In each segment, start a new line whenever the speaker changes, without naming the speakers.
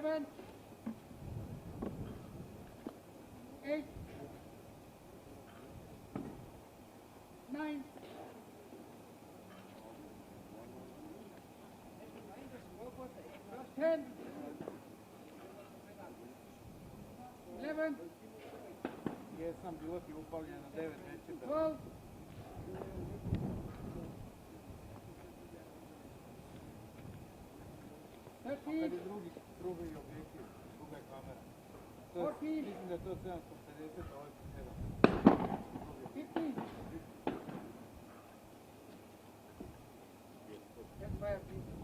7, 8, 9, 10, 11,
Jesam pilot je upavljen na 9 večeta.
12, 13,
Kad je drugi objektiv, druga je kamera. To je,
14,
mislim da je to 750, ovo je 7.
15. Get fire, please.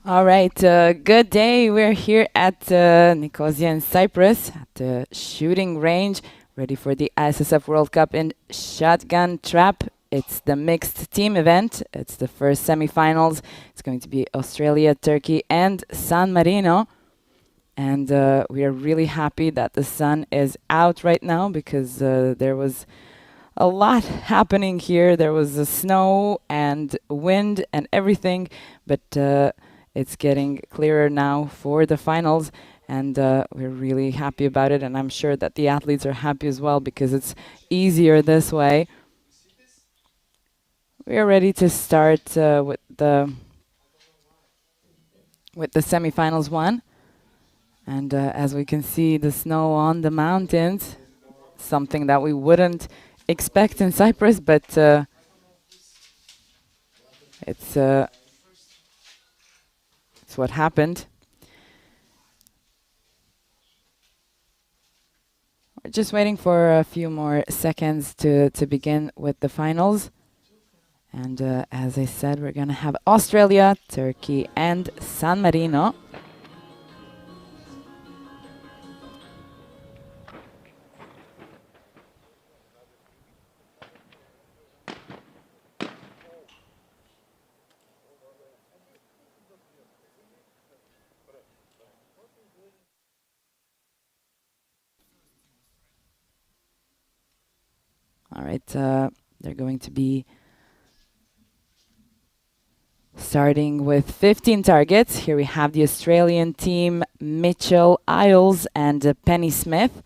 All right, good day. We're here at Nicosia in Cyprus at the shooting range ready for the ISSF World Cup in shotgun trap. It's the mixed team event. It's the first semifinals. It's going to be Australia, Turkey, and San Marino. And we are really happy that the sun is out right now because there was a lot happening here. There was snow and wind and everything, but it's getting clearer now for the finals, and we're really happy about it, and I'm sure that the athletes are happy as well because it's easier this way. We are ready to start with the semifinals one, and as we can see, the snow on the mountains, something that we wouldn't expect in Cyprus, but it's what happened. We're just waiting for a few more seconds to begin with the finals. And as I said, we're going to have Australia, Turkey, and San Marino. All right, they're going to be starting with 15 targets. Here we have the Australian team, Mitchell Isles and Penny Smith.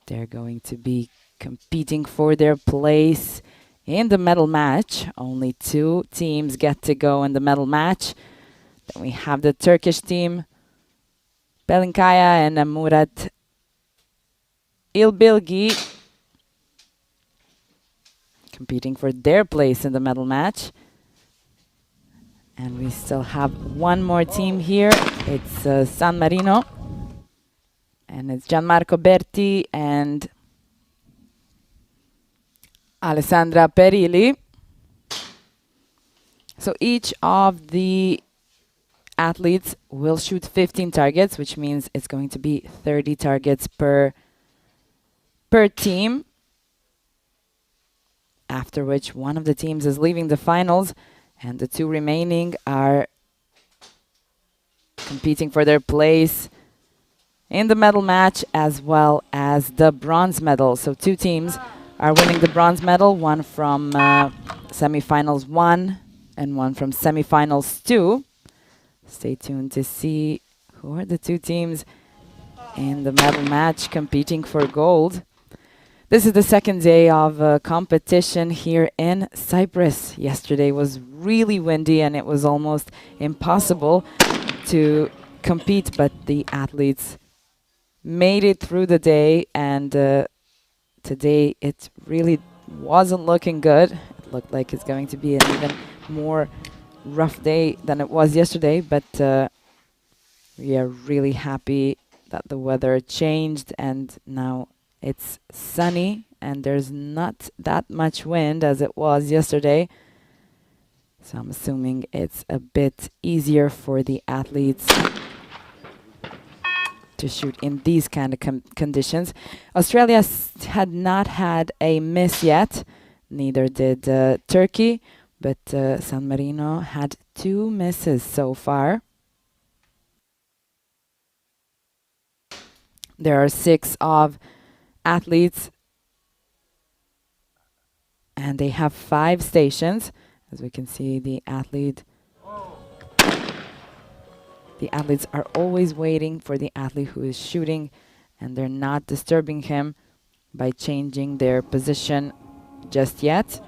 They're going to be competing for their place in the medal match. Only 2 teams get to go in the medal match. Then we have the Turkish team, Belinkaya and Murat Ilbilgi, competing for their place in the medal match. And we still have one more team here. It's San Marino. And it's Gianmarco Berti and Alessandra Perilli. So each of the athletes will shoot 15 targets, which means it's going to be 30 targets per team. After which one of the teams is leaving the finals, and the 2 remaining are competing for their place in the medal match as well as the bronze medal. So 2 teams are winning the bronze medal, one from semifinals 1 and one from semifinals 2. Stay tuned to see who are the 2 teams in the medal match competing for gold. This is the second day of competition here in Cyprus. Yesterday was really windy and it was almost impossible to compete, but the athletes made it through the day, and today it really wasn't looking good. It looked like it's going to be an even more rough day than it was yesterday, but we are really happy that the weather changed and now it's sunny and there's not that much wind as it was yesterday. So I'm assuming it's a bit easier for the athletes to shoot in these kind of conditions. Australia had not had a miss yet, neither did Turkey, but San Marino had 2 misses so far. There are 6 of athletes and they have 5 stations. As we can see, the athletes are always waiting for the athlete who is shooting, and they're not disturbing him by changing their position just yet.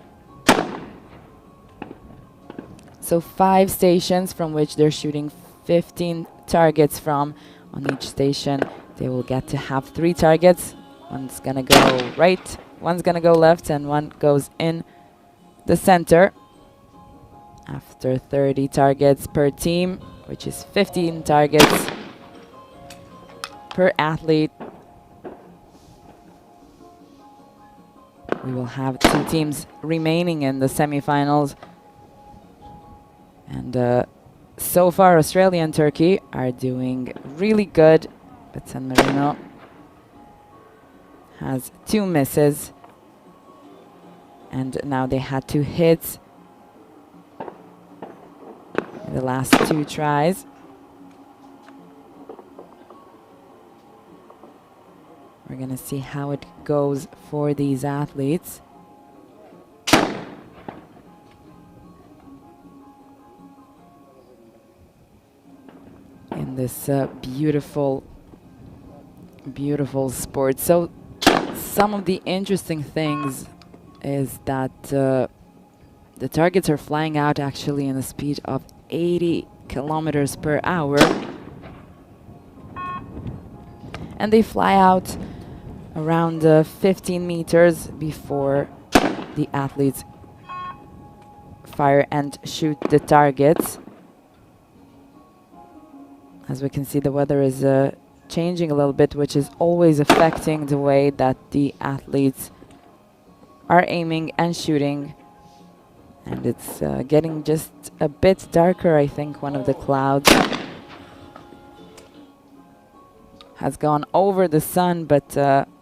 So 5 stations from which they're shooting 15 targets from. On each station they will get to have 3 targets. One's gonna go right, one's gonna go left, and one goes in the center. After 30 targets per team, which is 15 targets per athlete, we will have 2 teams remaining in the semifinals. And so far, Australia and Turkey are doing really good, but San Marino has 2 misses. And now they had to hit the last 2 tries. We're going to see how it goes for these athletes. In this beautiful sport. So some of the interesting things is that the targets are flying out actually in a speed of 80 kilometers per hour. And they fly out around 15 meters before the athletes fire and shoot the targets. As we can see, the weather is changing a little bit, which is always affecting the way that the athletes are aiming and shooting. And it's getting just a bit darker. I think one of the clouds has gone over the sun, but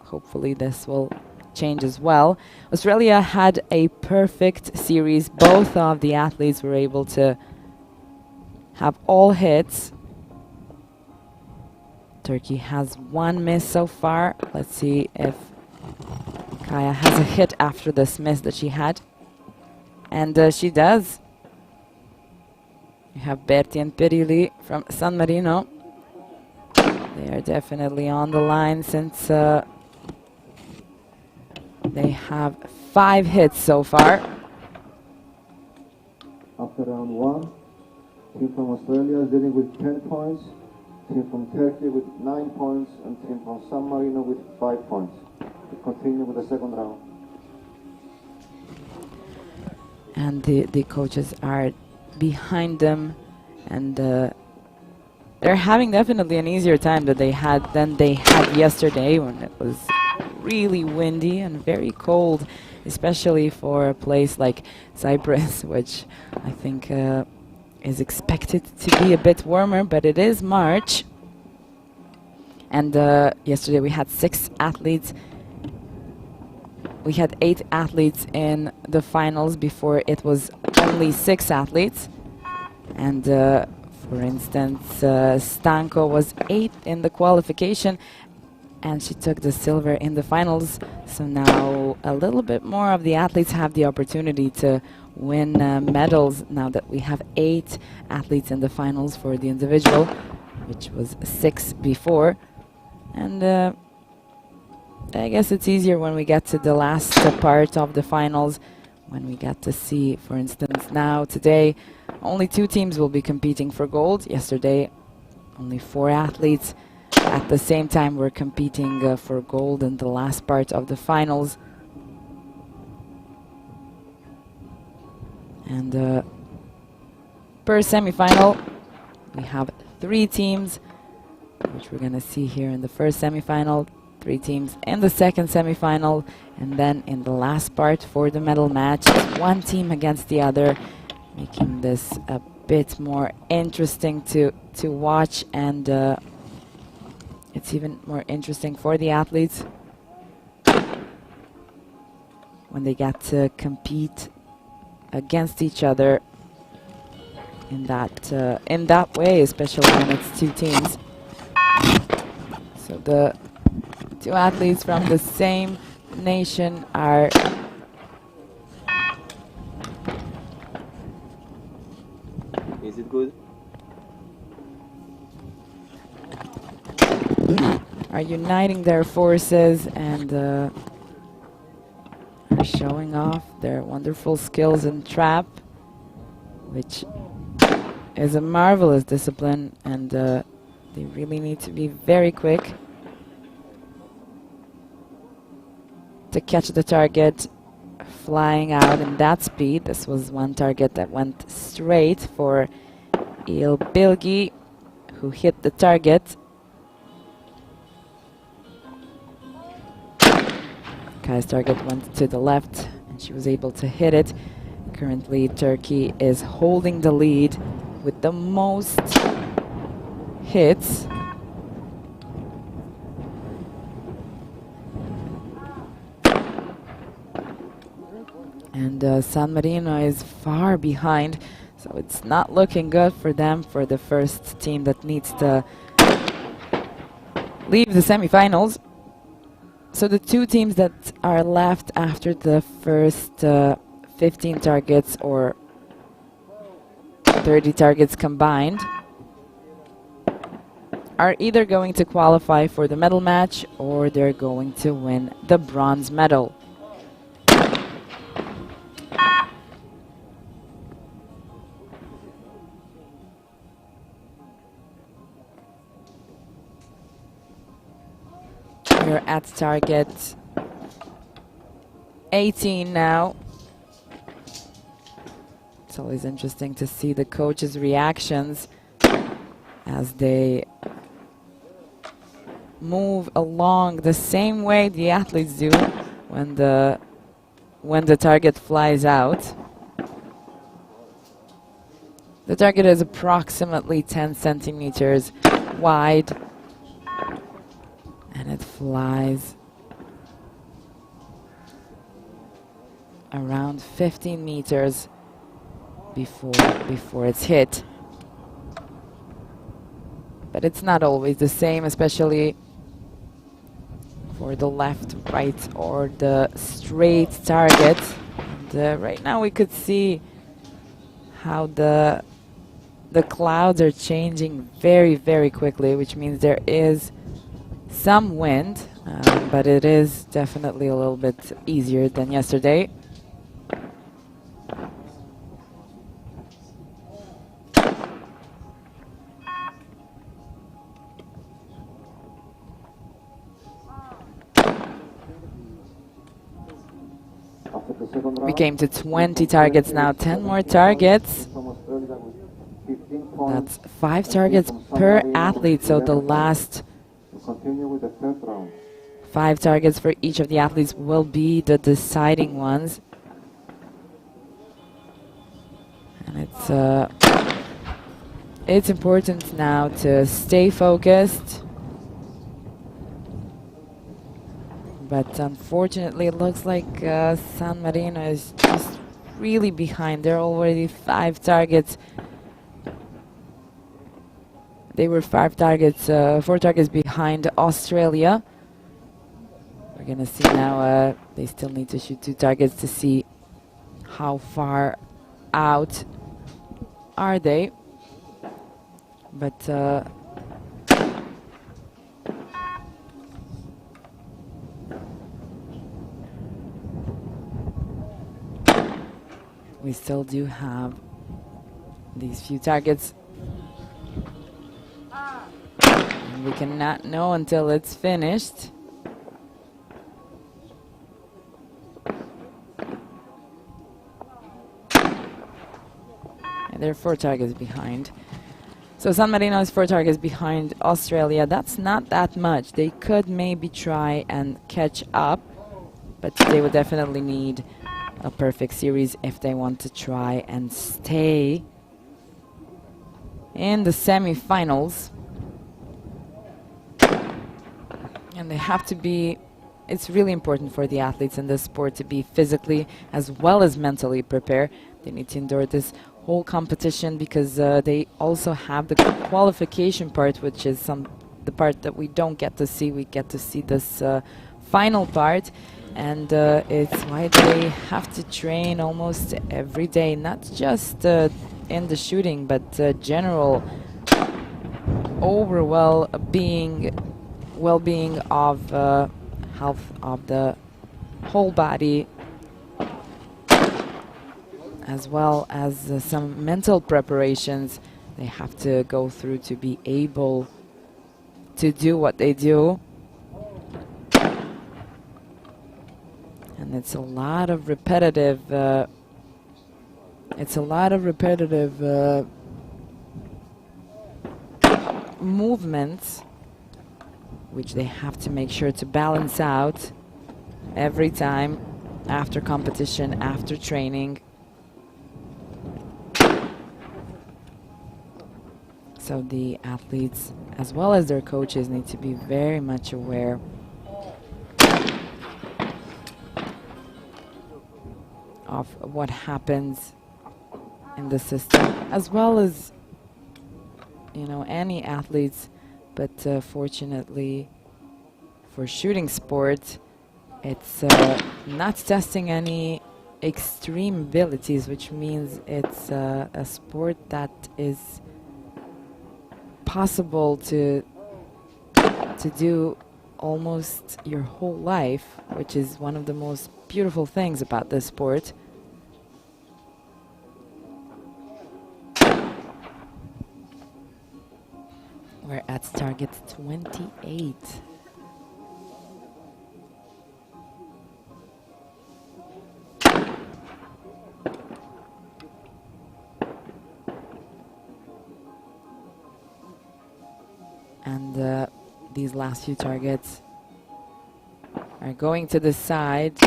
hopefully this will change as well. Australia had a perfect series. Both of the athletes were able to have all hits. Turkey has 1 miss so far. Let's see if Kaya has a hit after this miss that she had. And she does. We have Berti and Perilli from San Marino. They are definitely on the line since they have 5 hits so far.
After round 1, team from Australia is leading with 10 points, team from Turkey with 9 points, and team from San Marino with 5 points. We continue with the second round.
And the coaches are behind them, and they're having definitely an easier time than they had yesterday, when it was really windy and very cold, especially for a place like Cyprus, which I think is expected to be a bit warmer, but it is March. And yesterday we had 6 athletes. We had 8 athletes in the finals. Before it was only 6 athletes. And for instance, Stanko was 8th in the qualification, and she took the silver in the finals. So now a little bit more of the athletes have the opportunity to win medals, now that we have 8 athletes in the finals for the individual, which was 6 before. And I guess it's easier when we get to the last part of the finals, when we get to see, for instance, now today only 2 teams will be competing for gold. Yesterday only 4 athletes at the same time were competing for gold in the last part of the finals. And per semifinal we have 3 teams, which we're gonna see here in the first semifinal, 3 teams in the second semifinal, and then in the last part for the medal match, 1 team against the other, making this a bit more interesting to watch, and it's even more interesting for the athletes when they get to compete against each other in that way, especially when it's 2 teams. So the 2 athletes from the same nation are
Is it good?
are uniting their forces and are showing off their wonderful skills in trap, which is a marvelous discipline, and they really need to be very quick to catch the target flying out in that speed. This was one target that went straight for Il Bilgi, who hit the target. Kaya's target went to the left, and she was able to hit it. Currently, Turkey is holding the lead with the most hits. And San Marino is far behind, so it's not looking good for them, for the first team that needs to leave the semifinals. So the two teams that are left after the first 15 targets or 30 targets combined are either going to qualify for the medal match or they're going to win the bronze medal. We're at target 18 now. It's always interesting to see the coaches' reactions as they move along the same way the athletes do when the target flies out. The target is approximately 10 centimeters wide, and it flies around 15 meters before it's hit. But it's not always the same, especially for the left, right, or the straight target. And right now we could see how the clouds are changing very, very quickly, which means there is some wind, but it is definitely a little bit easier than yesterday. We came to 20 targets now, 10 more targets. That's 5 targets per athlete, so the last 5 targets for each of the athletes will be the deciding ones. And it's important now to stay focused. But unfortunately, it looks like San Marino is just really behind. They're already 5 targets. They were 4 targets behind Australia. We're gonna see now. They still need to shoot 2 targets to see how far out are they. But we still do have these few targets. And we cannot know until it's finished. And they're 4 targets behind. So San Marino is 4 targets behind Australia. That's not that much. They could maybe try and catch up, but they would definitely need a perfect series if they want to try and stay in the semifinals. And they have to be, it's really important for the athletes in this sport to be physically as well as mentally prepared. They need to endure this whole competition because they also have the qualification part, which is the part that we don't get to see. We get to see this final part. And it's why they have to train almost every day, not just in the shooting, but general overall well-being of health of the whole body, as well as some mental preparations they have to go through to be able to do what they do. And it's a lot of repetitive movements, which they have to make sure to balance out every time after competition, after training. So the athletes, as well as their coaches, need to be very much aware of what happens in the system, as well as, you know, any athletes. But fortunately for shooting sport, it's not testing any extreme abilities, which means it's a sport that is possible to do almost your whole life, which is one of the most beautiful things about this sport. We're at target 28. And these last few targets are going to decide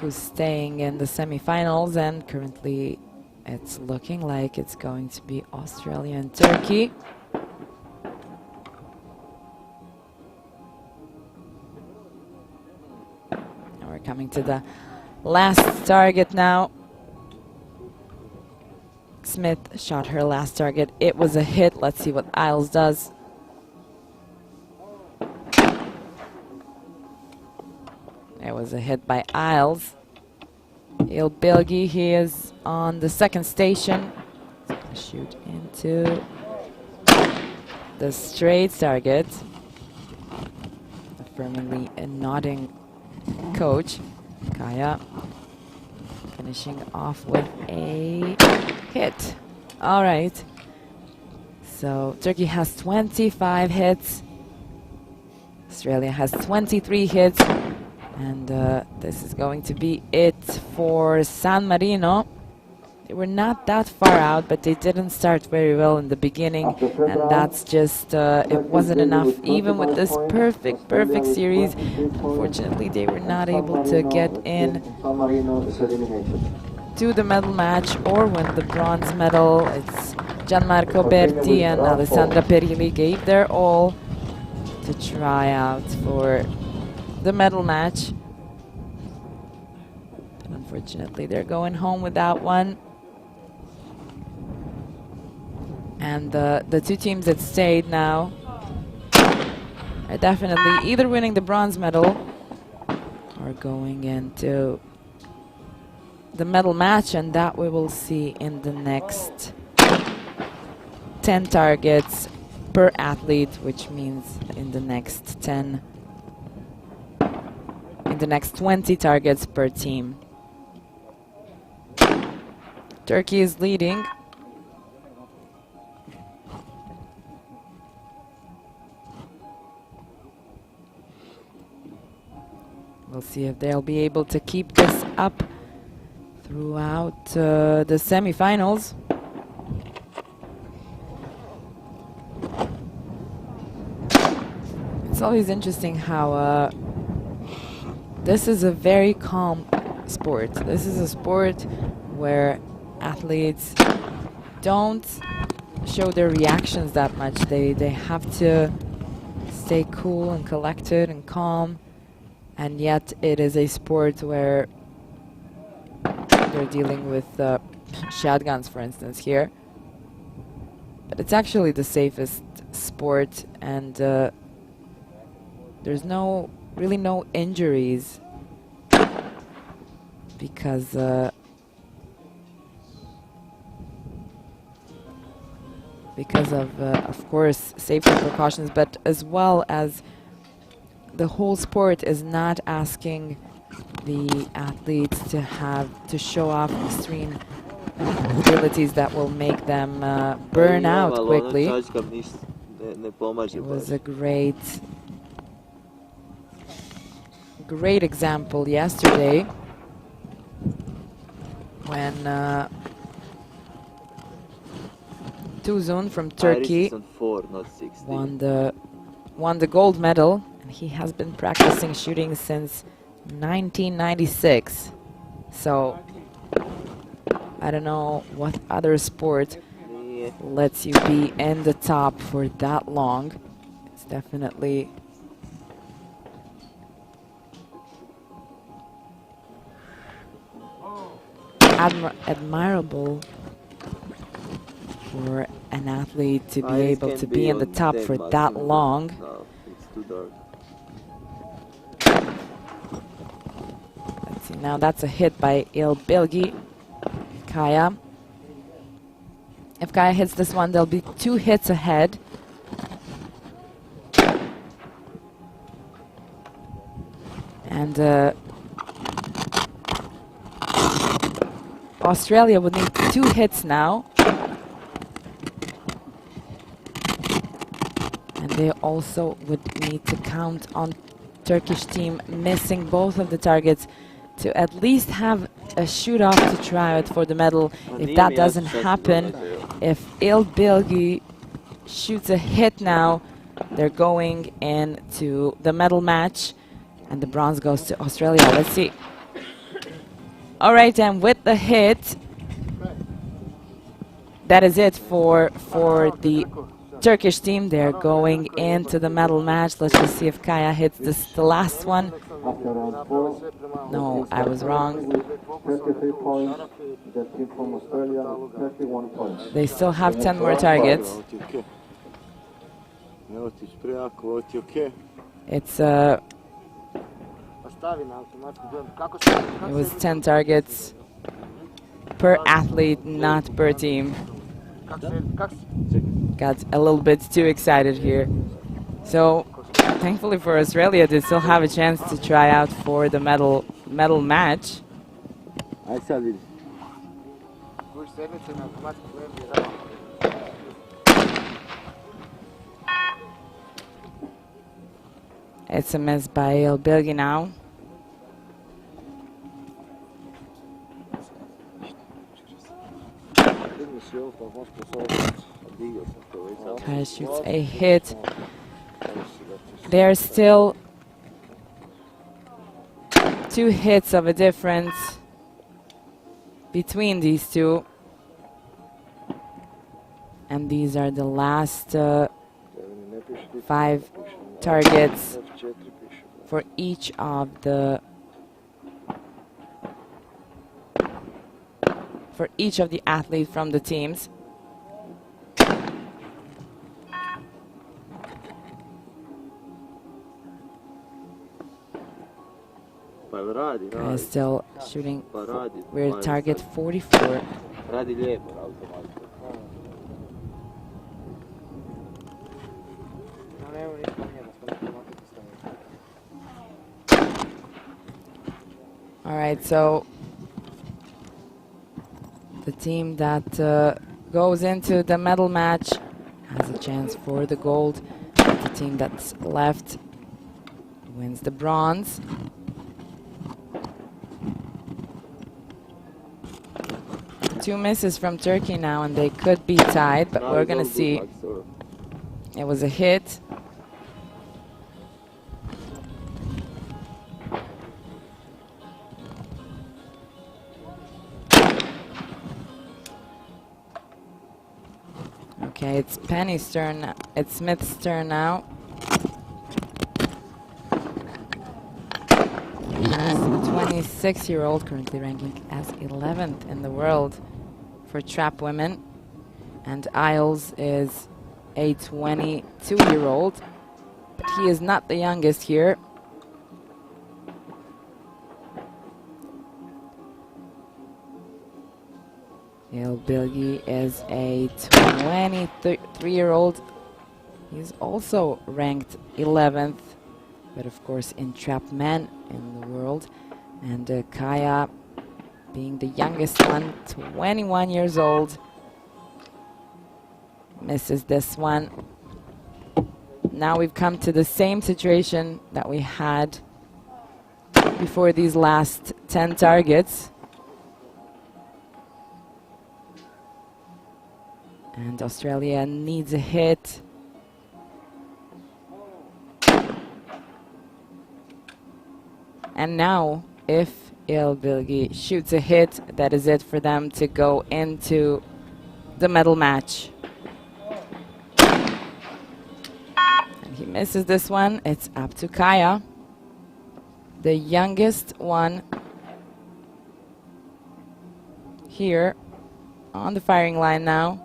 who's staying in the semifinals, and currently it's looking like it's going to be Australia and Turkey. And we're coming to the last target now. Smith shot her last target. It was a hit. Let's see what Isles does. It was a hit by Isles. Ilbilgi, he is on the second station. He's gonna shoot into the straight target. Affirmingly a nodding coach. Kaya finishing off with a hit. All right. So Turkey has 25 hits. Australia has 23 hits. And this is going to be it for San Marino. They were not that far out, but they didn't start very well in the beginning. And that's just, it wasn't enough. Even with this perfect series, unfortunately, they were not able to get in to the medal match or win the bronze medal. It's Gianmarco Berti and Alessandra Perilli gave their all to try out for the medal match. But unfortunately, they're going home without one. And the two teams that stayed now are definitely either winning the bronze medal or going into the medal match, and that we will see in the next 10 targets per athlete, which means in the next 10, in the next 20 targets per team. Turkey is leading. We'll see if they'll be able to keep this up throughout the semifinals. It's always interesting how this is a very calm sport. This is a sport where athletes don't show their reactions that much. They have to stay cool and collected and calm. And yet it is a sport where they're dealing with shotguns, for instance, here. But it's actually the safest sport, and there's really no injuries because of course, safety precautions, but as well as the whole sport is not asking the athletes to show off extreme abilities that will make them burn out quickly. It was a great example yesterday when Tuzun from Turkey won the gold medal. He has been practicing shooting since 1996. So I don't know what other sport lets you be in the top for that long. It's definitely admirable for an athlete to be
Eyes
able
can
to be in the
on
top
10
for that
maximum.
long.
No, it's too dark.
Let's see, now that's a hit by Il Bilgi. Kaya. If Kaya hits this one, there'll be 2 hits ahead. And Australia would need 2 hits now. And they also would need to count on Turkish team missing both of the targets to at least have a shoot-off to try out for the medal. If that doesn't happen, if Il Bilgi shoots a hit now, they're going into the medal match. And the bronze goes to Australia. Let's see. All right, and with the hit, that is it for the Turkish team. They're going into the medal match. Let's just see if Kaya hits the last one.
After round 4,
No, I was wrong.
33 points. The team from Australia, 31 points.
They still have 10 more targets. It's it was 10 targets per athlete, not per team. Got a little bit too excited here. So thankfully for Australia, they still have a chance to try out for the medal match.
I saw it.
It's a miss by Il Bilgi now. Kaya shoots a hit. There's still 2 hits of a difference between these two. And these are the last 5 targets for each of the athletes from the teams. Kaya is still shooting weird target 44. All right, so the team that goes into the medal match has a chance for the gold. The team that's left wins the bronze. Two misses from Turkey now, and they could be tied, but we're going to see. It was a hit. Okay, it's Penny's turn. It's Smith's turn now. 26-year-old, currently ranking as 11th in the world for trap women. And Isles is a 22-year-old, but he is not the youngest here. Il Bilgi is a 23-year-old. He's also ranked 11th, but of course in trap men in the world. And Kaya, being the youngest one, 21 years old, misses this one. Now we've come to the same situation that we had before these last 10 targets. And Australia needs a hit. And now, if Il Bilgi shoots a hit, that is it for them to go into the medal match. And he misses this one. It's up to Kaya, the youngest one here on the firing line now.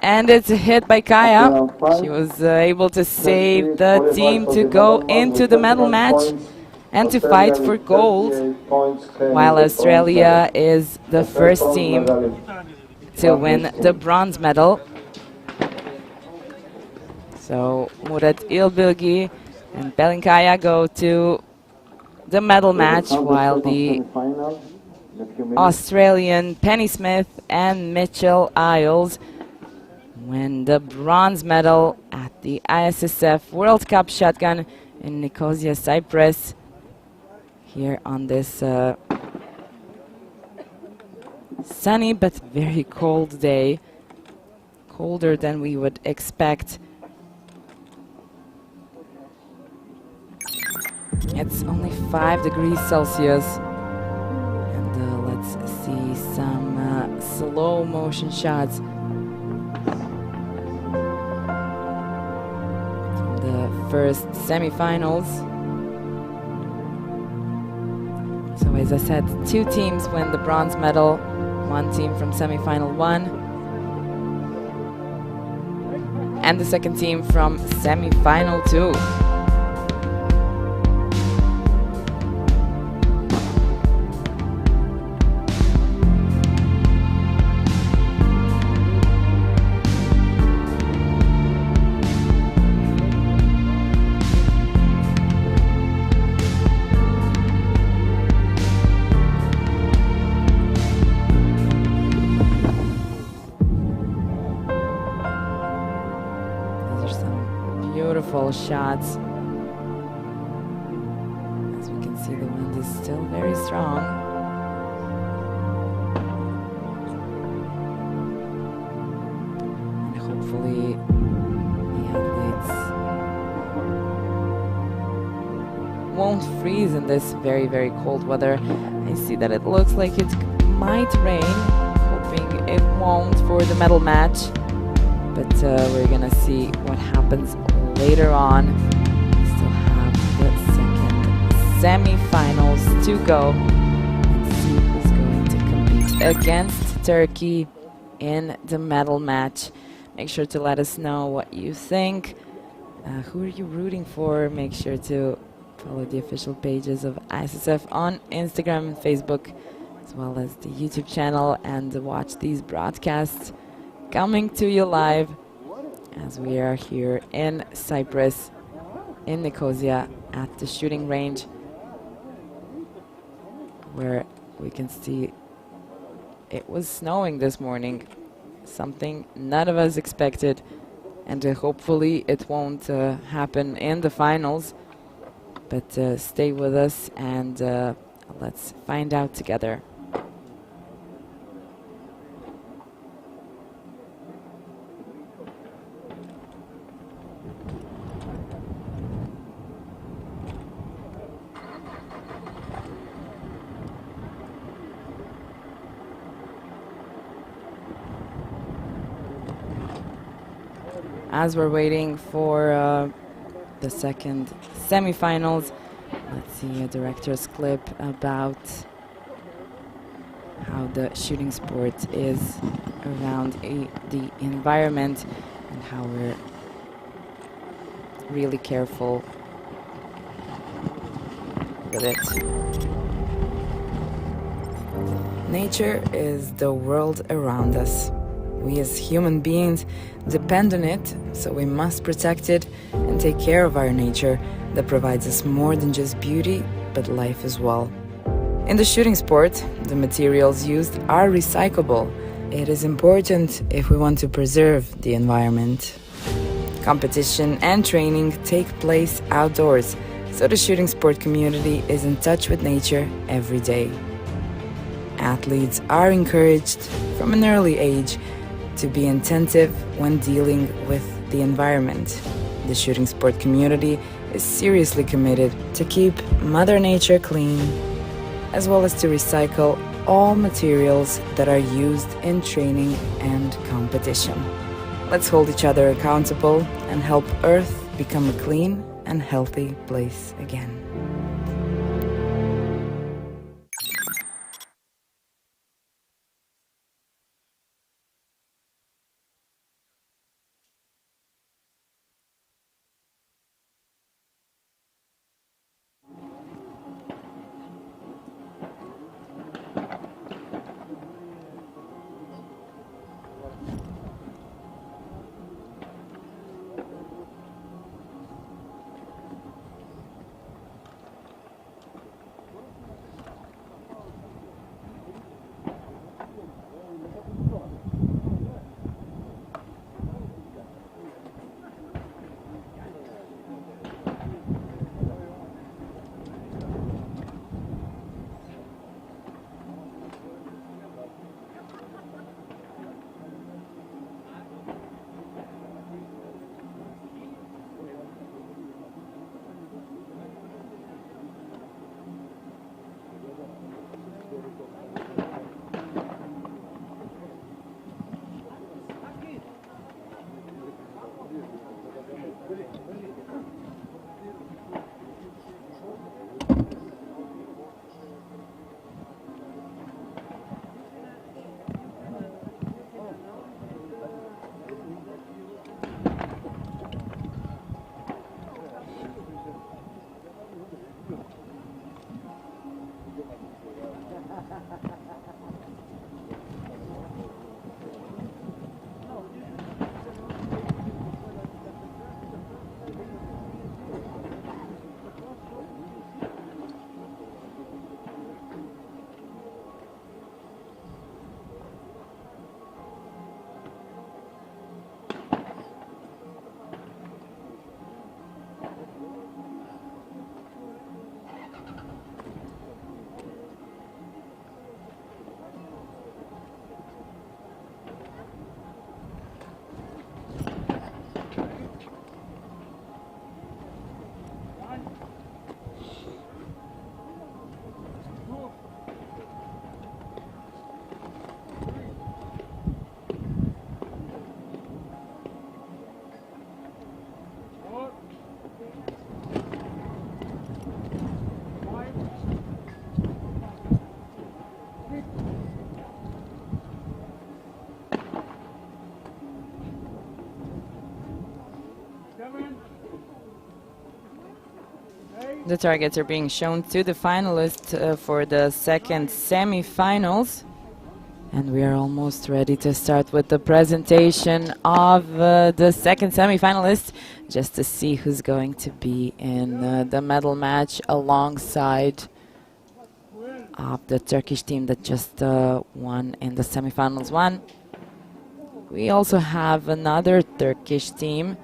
And it's a hit by Kaya. She was able to save the team to go into the medal match and to fight for gold, while Australia is the first team to win the bronze medal. So Murat Ilbilgi and Pelinkaya go to the medal match, while the Australian Penny Smith and Mitchell Isles win the bronze medal at the ISSF World Cup Shotgun in Nicosia, Cyprus, here on this sunny but very cold day, colder than we would expect. It's only 5 degrees Celsius, and let's see some slow motion shots. The first semi-finals. So as I said, 2 teams win the bronze medal, 1 team from semi-final 1, and the second team from semi-final 2. Shots. As we can see, the wind is still very strong. And hopefully the athletes won't freeze in this very, very cold weather. I see that it looks like it might rain, hoping it won't for the medal match. But we're gonna see what happens later on. We still have the second semi-finals to go. Let's see who's going to compete against Turkey in the medal match. Make sure to let us know what you think. Who are you rooting for? Make sure to follow the official pages of ISSF on Instagram and Facebook, as well as the YouTube channel, and watch these broadcasts coming to you live as we are here in Cyprus, in Nicosia, at the shooting range, where we can see it was snowing this morning, something none of us expected, and hopefully it won't happen in the finals. But stay with us and let's find out together. As we're waiting for the second semifinals, let's see a director's clip about how the shooting sport is around the environment and how we're really careful with it. Nature is the world around us. We as human beings depend on it, so we must protect it and take care of our nature that provides us more than just beauty, but life as well. In the shooting sport, the materials used are recyclable. It is important if we want to preserve the environment. Competition and training take place outdoors, so the shooting sport community is in touch with nature every day. Athletes are encouraged from an early age to be attentive when dealing with the environment. The shooting sport community is seriously committed to keep Mother Nature clean, as well as to recycle all materials that are used in training and competition. Let's hold each other accountable and help Earth become a clean and healthy place again. The targets are being shown to the finalists for the second semi-finals. And we are almost ready to start with the presentation of the second semi-finalist, just to see who's going to be in the medal match alongside of the Turkish team that just won in the semi-finals one. We also have another Turkish team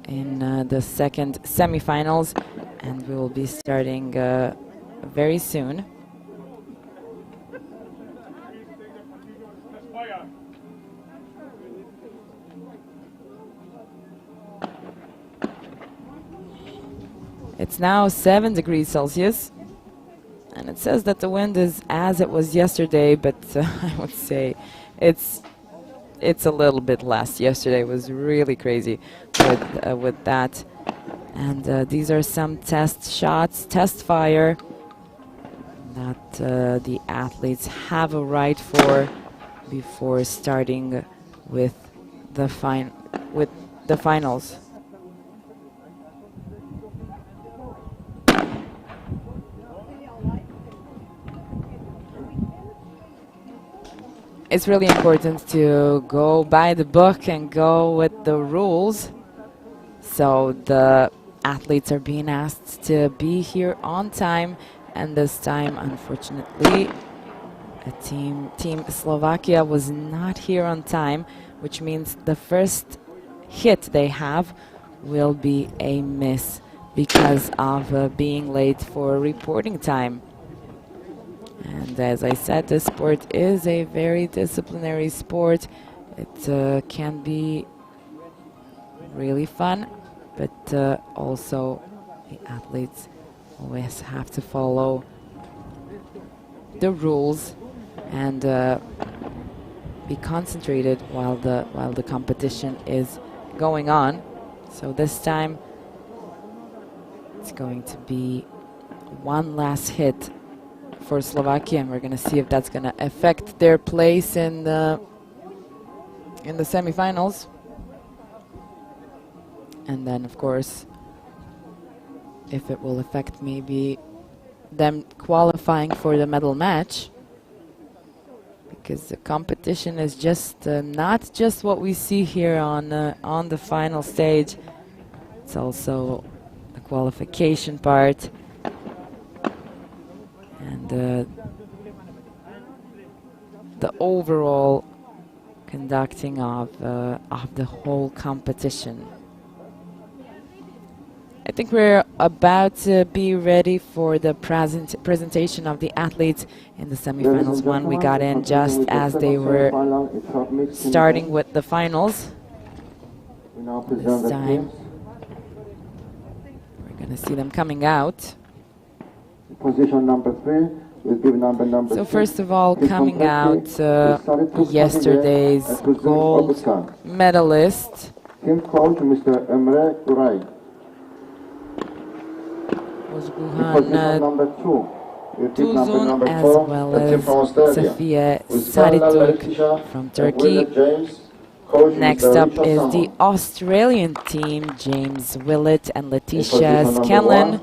in the second semi-finals, and we will be starting very soon. It's now 7 degrees Celsius, and it says that the wind is as it was yesterday, but I would say it's a little bit less. Yesterday was really crazy with that. And these are some test shots, test fire that the athletes have a right for before starting with the finals. It's really important to go by the book and go with the rules. So the athletes are being asked to be here on time, and this time, unfortunately, Team Slovakia was not here on time, which means the first hit they have will be a miss because of being late for reporting time. And as I said, this sport is a very disciplinary sport. It can be really fun, but also the athletes always have to follow the rules and be concentrated while the competition is going on. So this time it's going to be one last hit for Slovakia, and we're going to see if that's going to affect their place in the semifinals. And then, of course, if it will affect maybe them qualifying for the medal match, because the competition is just not just what we see here on the final stage. It's also the qualification part. And the overall conducting of the whole competition. I think we're about to be ready for the presentation of the athletes in the semifinals one. We got in just as they were starting with the finals. This time we're going to see them coming out.
Position number 3 will give number
So first of all, coming out yesterday's gold medalist,
team coach Mr. Emre Kuray.
was
Position
Guhan
number 2 will give
Tuzun,
number
as
4,
well
the team
as
from Australia.
Safia
With Sarina
Sarituk
Letitia
from
and
Turkey.
William James, coach
Next
Mr.
up
Richard
is
Salmon.
the Australian team, James Willett and Letitia
Position number
Scanlon.
1,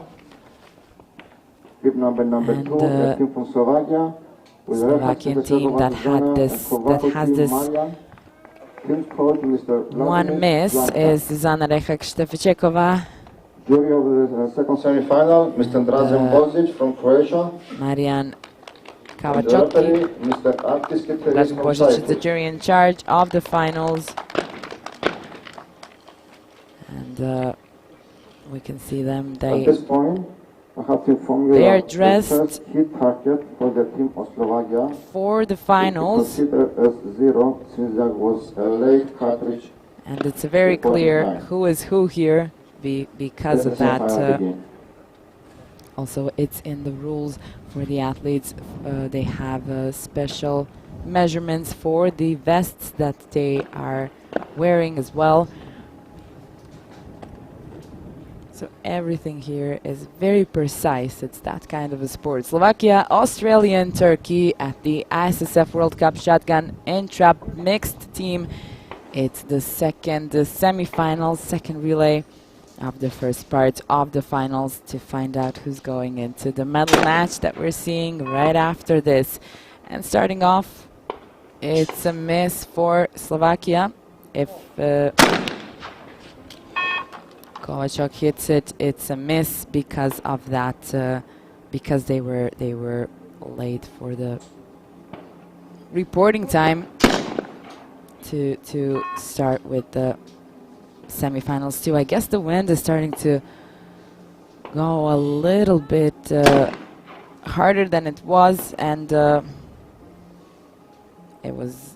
give number
And,
2, the team from Slovakia. With
Slovakian team that has this one miss is Zuzana Rehak-Štefčeková,
Jury of the second semi-final, Mr. Drazen Bozic from Croatia.
Marian
And the referee,
Kavačoki.
Mr. Artis Kitteris
Drazen
from
Božić is the
Cyprus.
jury in charge of the finals. And we can see them.
At this point, I have to inform you
They are
that the
dressed
first hit target for the team of Slovakia
for the
is
finals.
considered as 0 since there was a late cartridge.
And it's very
Before the
clear
time.
who is who here because
Let
of
the
that.
semi-final begin.
Also, it's in the rules for the athletes. They have special measurements for the vests that they are wearing as well. So everything here is very precise. It's that kind of a sport. Slovakia, Australia and Turkey at the ISSF World Cup Shotgun and Trap Mixed Team It's the semi-finals, second relay of the first part of the finals to find out who's going into the medal match that we're seeing right after this. And starting off, it's a miss for Slovakia. If Kovačok hits it, it's a miss because of that, because they were late for the reporting time to start with the semifinals too. I guess the wind is starting to go a little bit harder than it was, and it was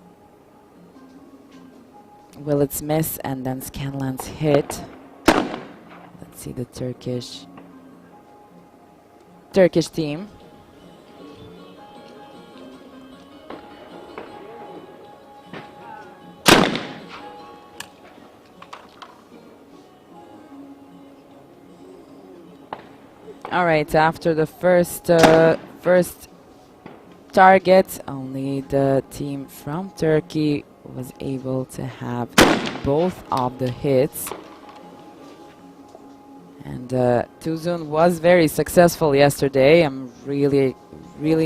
Willet's miss and then Scanlan's hit. Let's see the Turkish team. All right, after the first target, only the team from Turkey was able to have both of the hits. And Tuzun was very successful yesterday. I'm really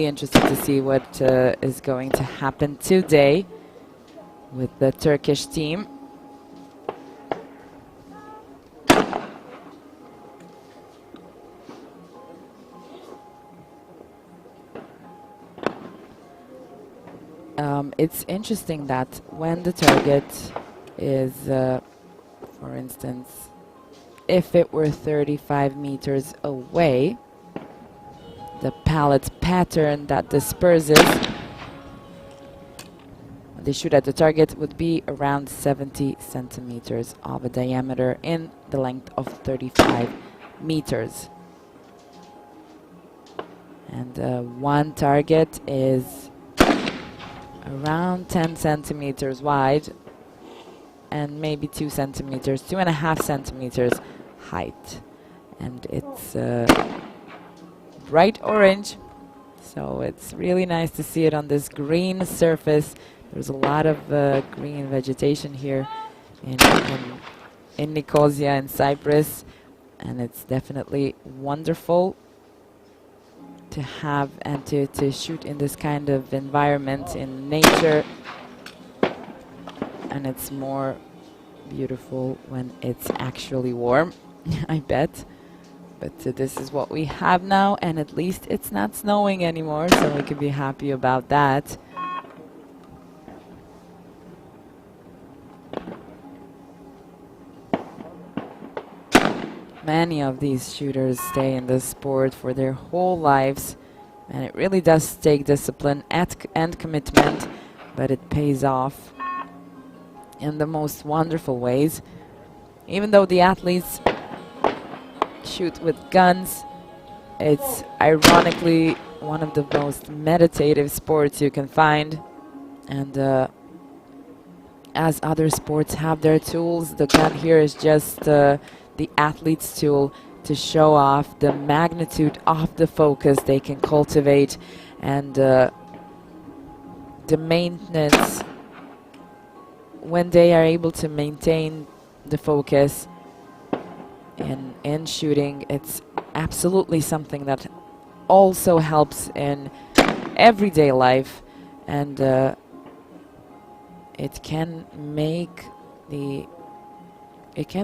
interested to see what is going to happen today with the Turkish team. It's interesting that when the target is, for instance, if it were 35 meters away, the pallet pattern that disperses, when they shoot at the target, would be around 70 centimeters of a diameter in the length of 35 meters. And one target is around 10 centimeters wide and maybe 2.5 centimeters height. And it's bright orange, so it's really nice to see it on this green surface. There's a lot of green vegetation here in Nicosia in Cyprus, and it's definitely wonderful to have and to shoot in this kind of environment in nature. And it's more beautiful when it's actually warm, I bet. But this is what we have now, and at least it's not snowing anymore, so we can be happy about that. Many of these shooters stay in this sport for their whole lives, and it really does take discipline and commitment, but it pays off in the most wonderful ways. Even though the athletes shoot with guns, it's ironically one of the most meditative sports you can find. And as other sports have their tools, the gun here is just the athlete's tool to show off the magnitude of the focus they can cultivate, and the maintenance. When they are able to maintain the focus in shooting, it's absolutely something that also helps in everyday life, and it can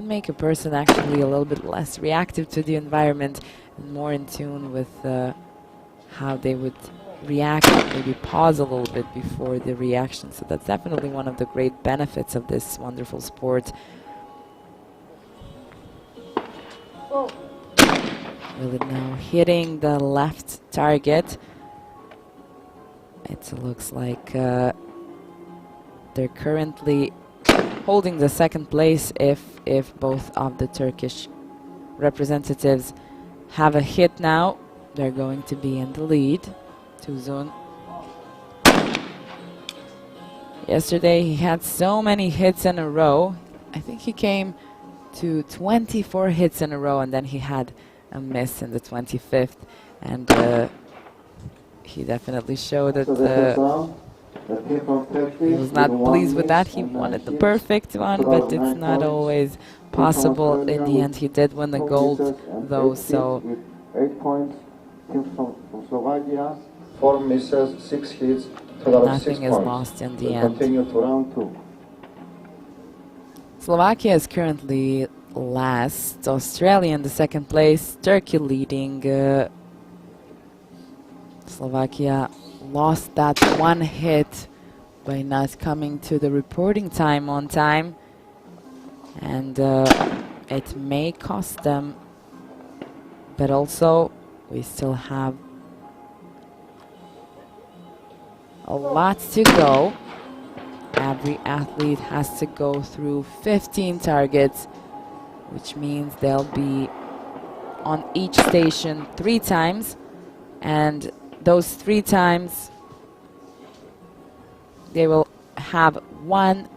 make a person actually a little bit less reactive to the environment and more in tune with how they would react, maybe pause a little bit before the reaction. So that's definitely one of the great benefits of this wonderful sport. Really now hitting the left target. It looks like they're currently holding the second place. If both of the Turkish representatives have a hit now, they're going to be in the lead. Tuzun. Yesterday he had so many hits in a row. I think he came to 24 hits in a row, and then he had a miss in the 25th, and he definitely showed that
The team from Turkey
He was not
with one
pleased with that.
miss
He
and
wanted the
hits.
perfect one,
Total
but it's
9
not
points.
always
Team from
possible. In
Australia
the
with
end, he did win the
2
gold,
misses and
though,
8
so
hits with 8 points. Team from Slovakia, 4 misses, 6 hits, total of 6
nothing is
points.
lost in the
We
end.
continue to round 2.
Slovakia is currently last. Australia in the second place. Turkey leading. Slovakia lost that one hit by not coming to the reporting time on time, and it may cost them, but also we still have a lot to go. Every athlete has to go through 15 targets, which means they'll be on each station 3 times, and those 3 times they will have 1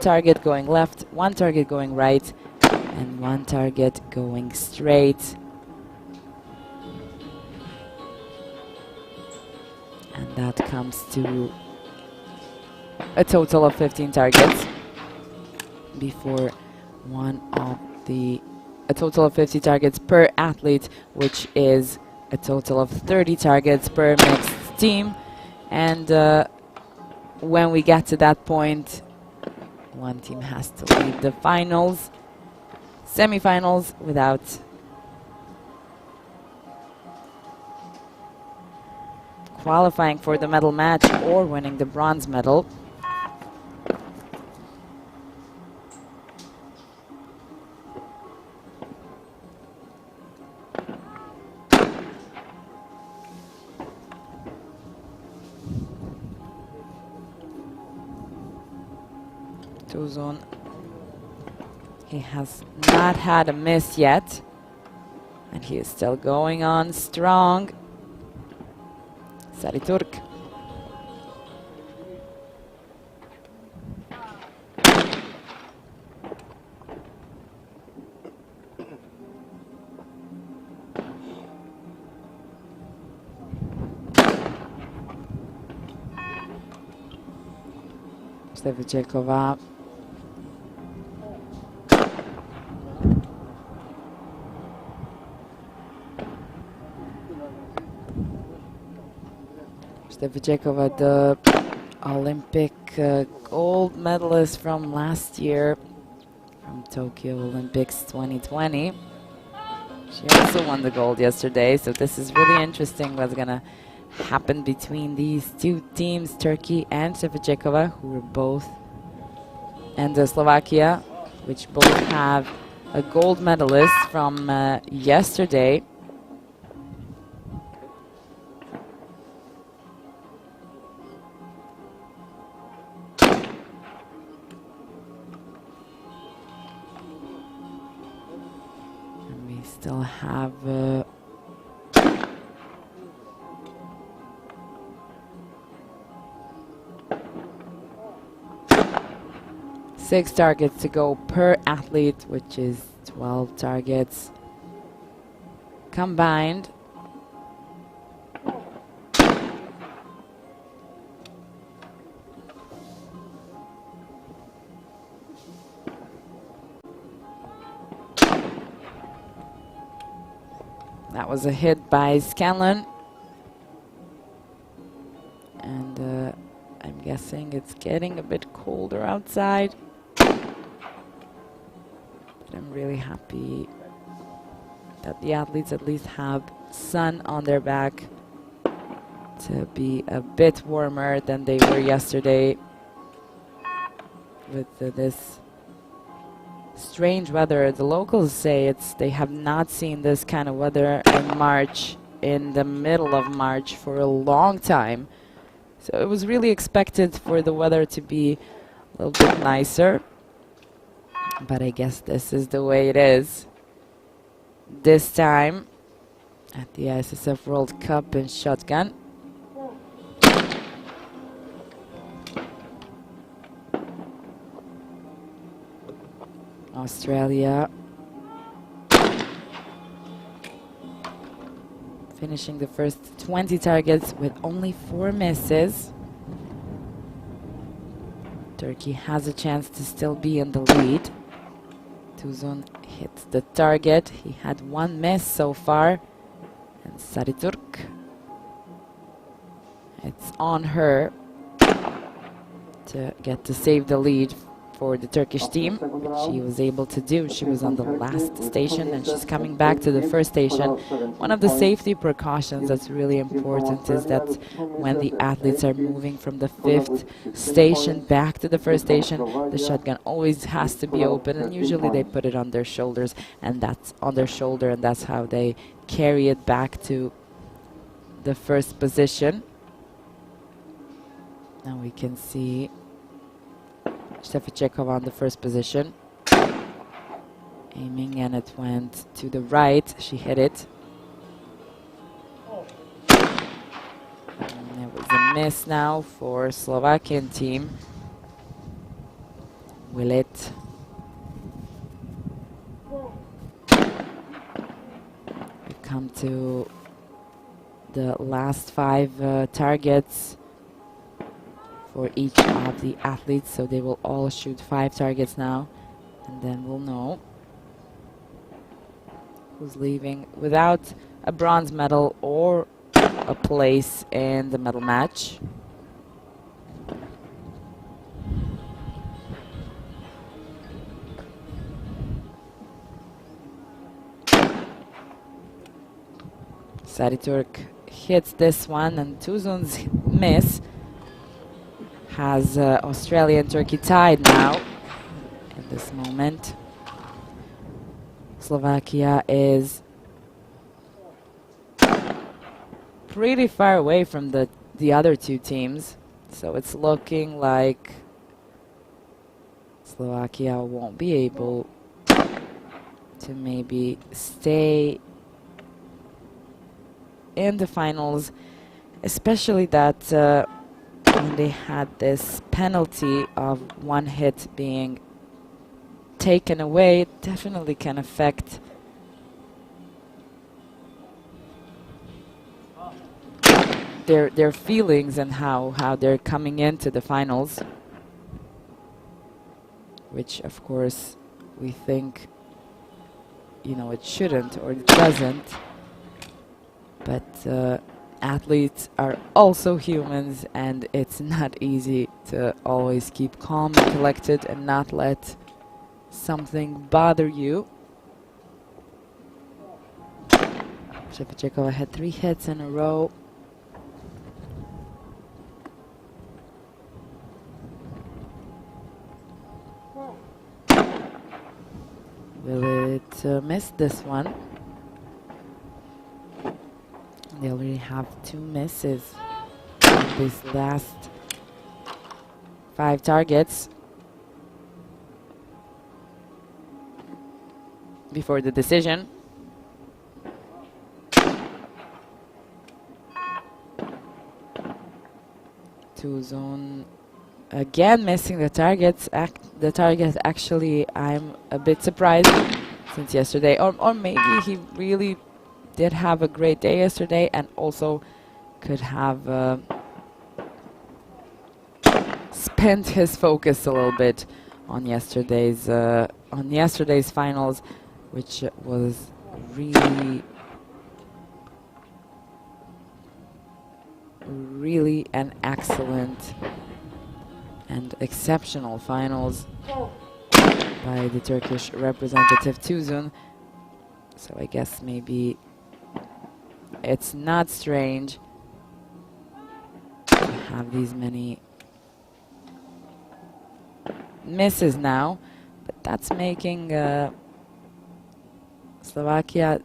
target going left, 1 target going right, and 1 target going straight. And that comes to a total of 15 targets before a total of 50 targets per athlete, which is a total of 30 targets per mixed team. And when we get to that point, one team has to leave the finals, semi-finals, without qualifying for the medal match or winning the bronze medal. Tuzon, he has not had a miss yet, and he is still going on strong. Sariturk. Stevičekova. Stevičekova, the Olympic gold medalist from last year, from Tokyo Olympics 2020. She also won the gold yesterday, so this is really interesting what's gonna happen between these 2 teams, Turkey and Stevičekova, who were both, and Slovakia, which both have a gold medalist from yesterday. Still have 6 targets to go per athlete, which is 12 targets combined. That was a hit by Scanlon. And I'm guessing it's getting a bit colder outside. But I'm really happy that the athletes at least have sun on their back to be a bit warmer than they were yesterday with this strange weather. The locals say they have not seen this kind of weather in March, in the middle of March, for a long time. So it was really expected for the weather to be a little bit nicer. But I guess this is the way it is. This time at the ISSF World Cup in shotgun. Australia finishing the first 20 targets with only 4 misses. Turkey has a chance to still be in the lead. Tuzun hits the target. He had one miss so far. And Sariturk, it's on her to get to save the lead for the Turkish team, which she was able to do. She was on the last station and she's coming back to the first station. One of the safety precautions that's really important is that when the athletes are moving from the fifth station back to the first station, the shotgun always has to be open, and usually they put it on their shoulders, and that's on their shoulder, and that's how they carry it back to the first position. Now we can see Stefichekova on the first position, aiming, and it went to the right. She hit it. And it was a miss now for Slovakian team. Will it? We come to the last 5 targets for each of the athletes, so they will all shoot 5 targets now, and then we'll know who's leaving without a bronze medal or a place in the medal match. Sariturk hits this one, and Tuzun's miss has Australia and Turkey tied now in this moment. Slovakia is pretty far away from the other 2 teams, so it's looking like Slovakia won't be able to maybe stay in the finals, especially that when they had this penalty of 1 hit being taken away, it definitely can affect their feelings and how they're coming into the finals, which of course we think, you know, it shouldn't or it doesn't, but athletes are also humans, and it's not easy to always keep calm and collected and not let something bother you. Shevchenko had 3 hits in a row. Will it miss this one? They already have 2 misses in these last 5 targets before the decision. Tuzun again missing the targets. The target, actually, I'm a bit surprised since yesterday, or maybe he really did have a great day yesterday and also could have spent his focus a little bit on yesterday's finals, which was really an excellent and exceptional finals by the Turkish representative Tuzun. So I guess maybe it's not strange to have these many misses now, but that's making Slovakia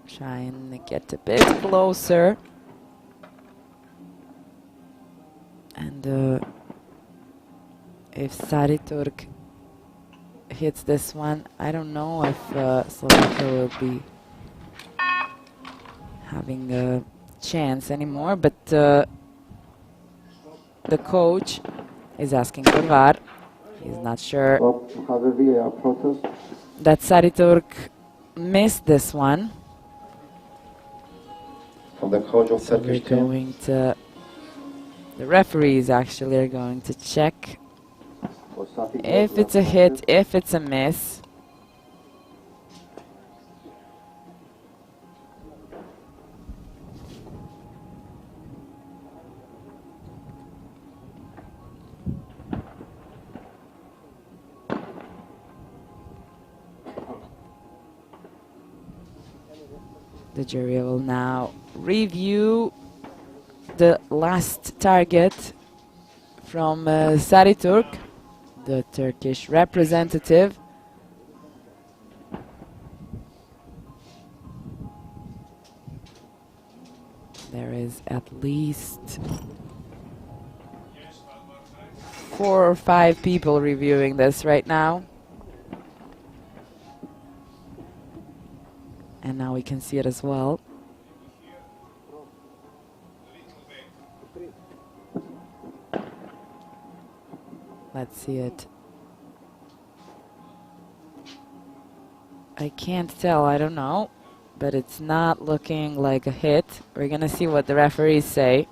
try and get a bit closer. And if Sariturk hits this one, I don't know if Slovakia will be having a chance anymore, but the coach is asking for VAR. He's not sure that Sariturk missed this one.
From the coach of
So we're going to, the referees actually are going to check
static
if
level
it's a hit, if it's a miss. The jury will now review the last target from Sariturk, the Turkish representative. There is at least 4 or 5 people reviewing this right now. And now we can see it as well. Let's see it. I can't tell, I don't know. But it's not looking like a hit. We're gonna see what the referees say,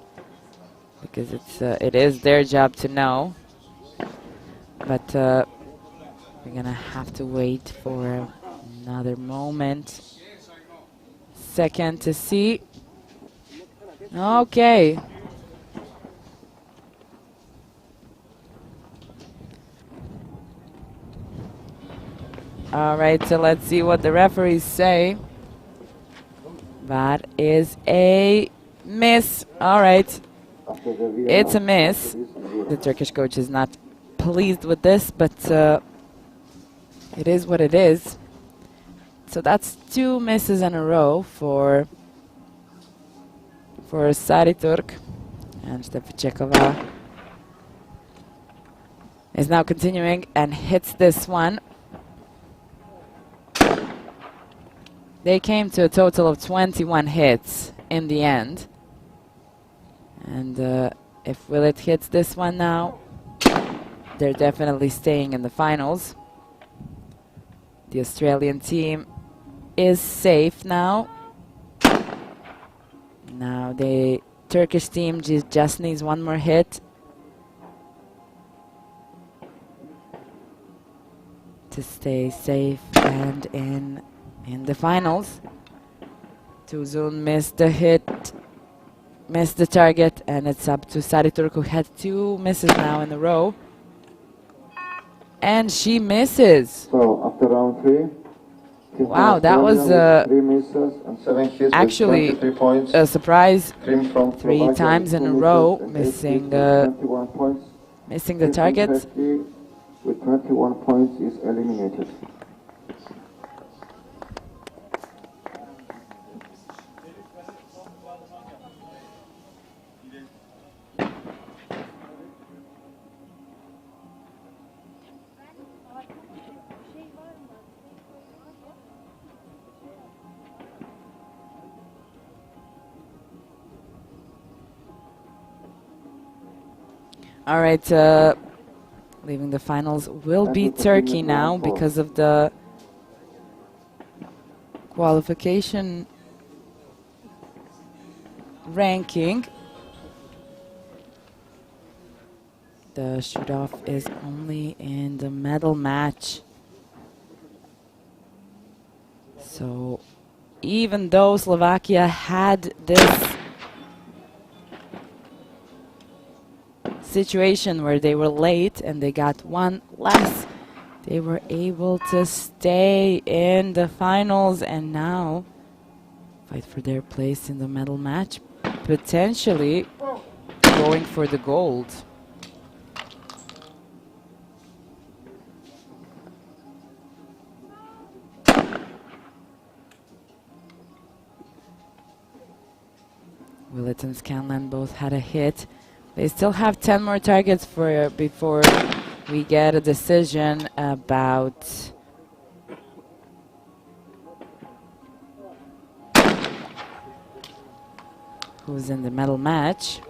because it is their job to know. But we're gonna have to wait for another moment. Second to see. Okay. All right, so let's see what the referees say. That is a miss. All right. It's a miss. The Turkish coach is not pleased with this, but it is what it is. So that's 2 misses in a row for Sariturk. And Stepichekova is now continuing and hits this one. They came to a total of 21 hits in the end. And if Willett hits this one now, they're definitely staying in the finals. The Australian team is safe now. Now the Turkish team just needs one more hit to stay safe and in the finals. Tuzun missed the hit, missed the target, and it's up to Sariturk, who had 2 misses now in a row. And she misses.
So after round 3,
wow, that was
3 misses and 7 hits,
actually
23 points.
a surprise.
From
3 times in a row missing missing the target.
With 21 points is eliminated.
All right, leaving the finals will be Turkey now because of the qualification ranking. The shoot-off is only in the medal match. So even though Slovakia had this situation where they were late and they got 1 less, they were able to stay in the finals and now fight for their place in the medal match, potentially going for the gold. Willett and Scanlan both had a hit. They still have 10 more targets before we get a decision about who's in the medal match.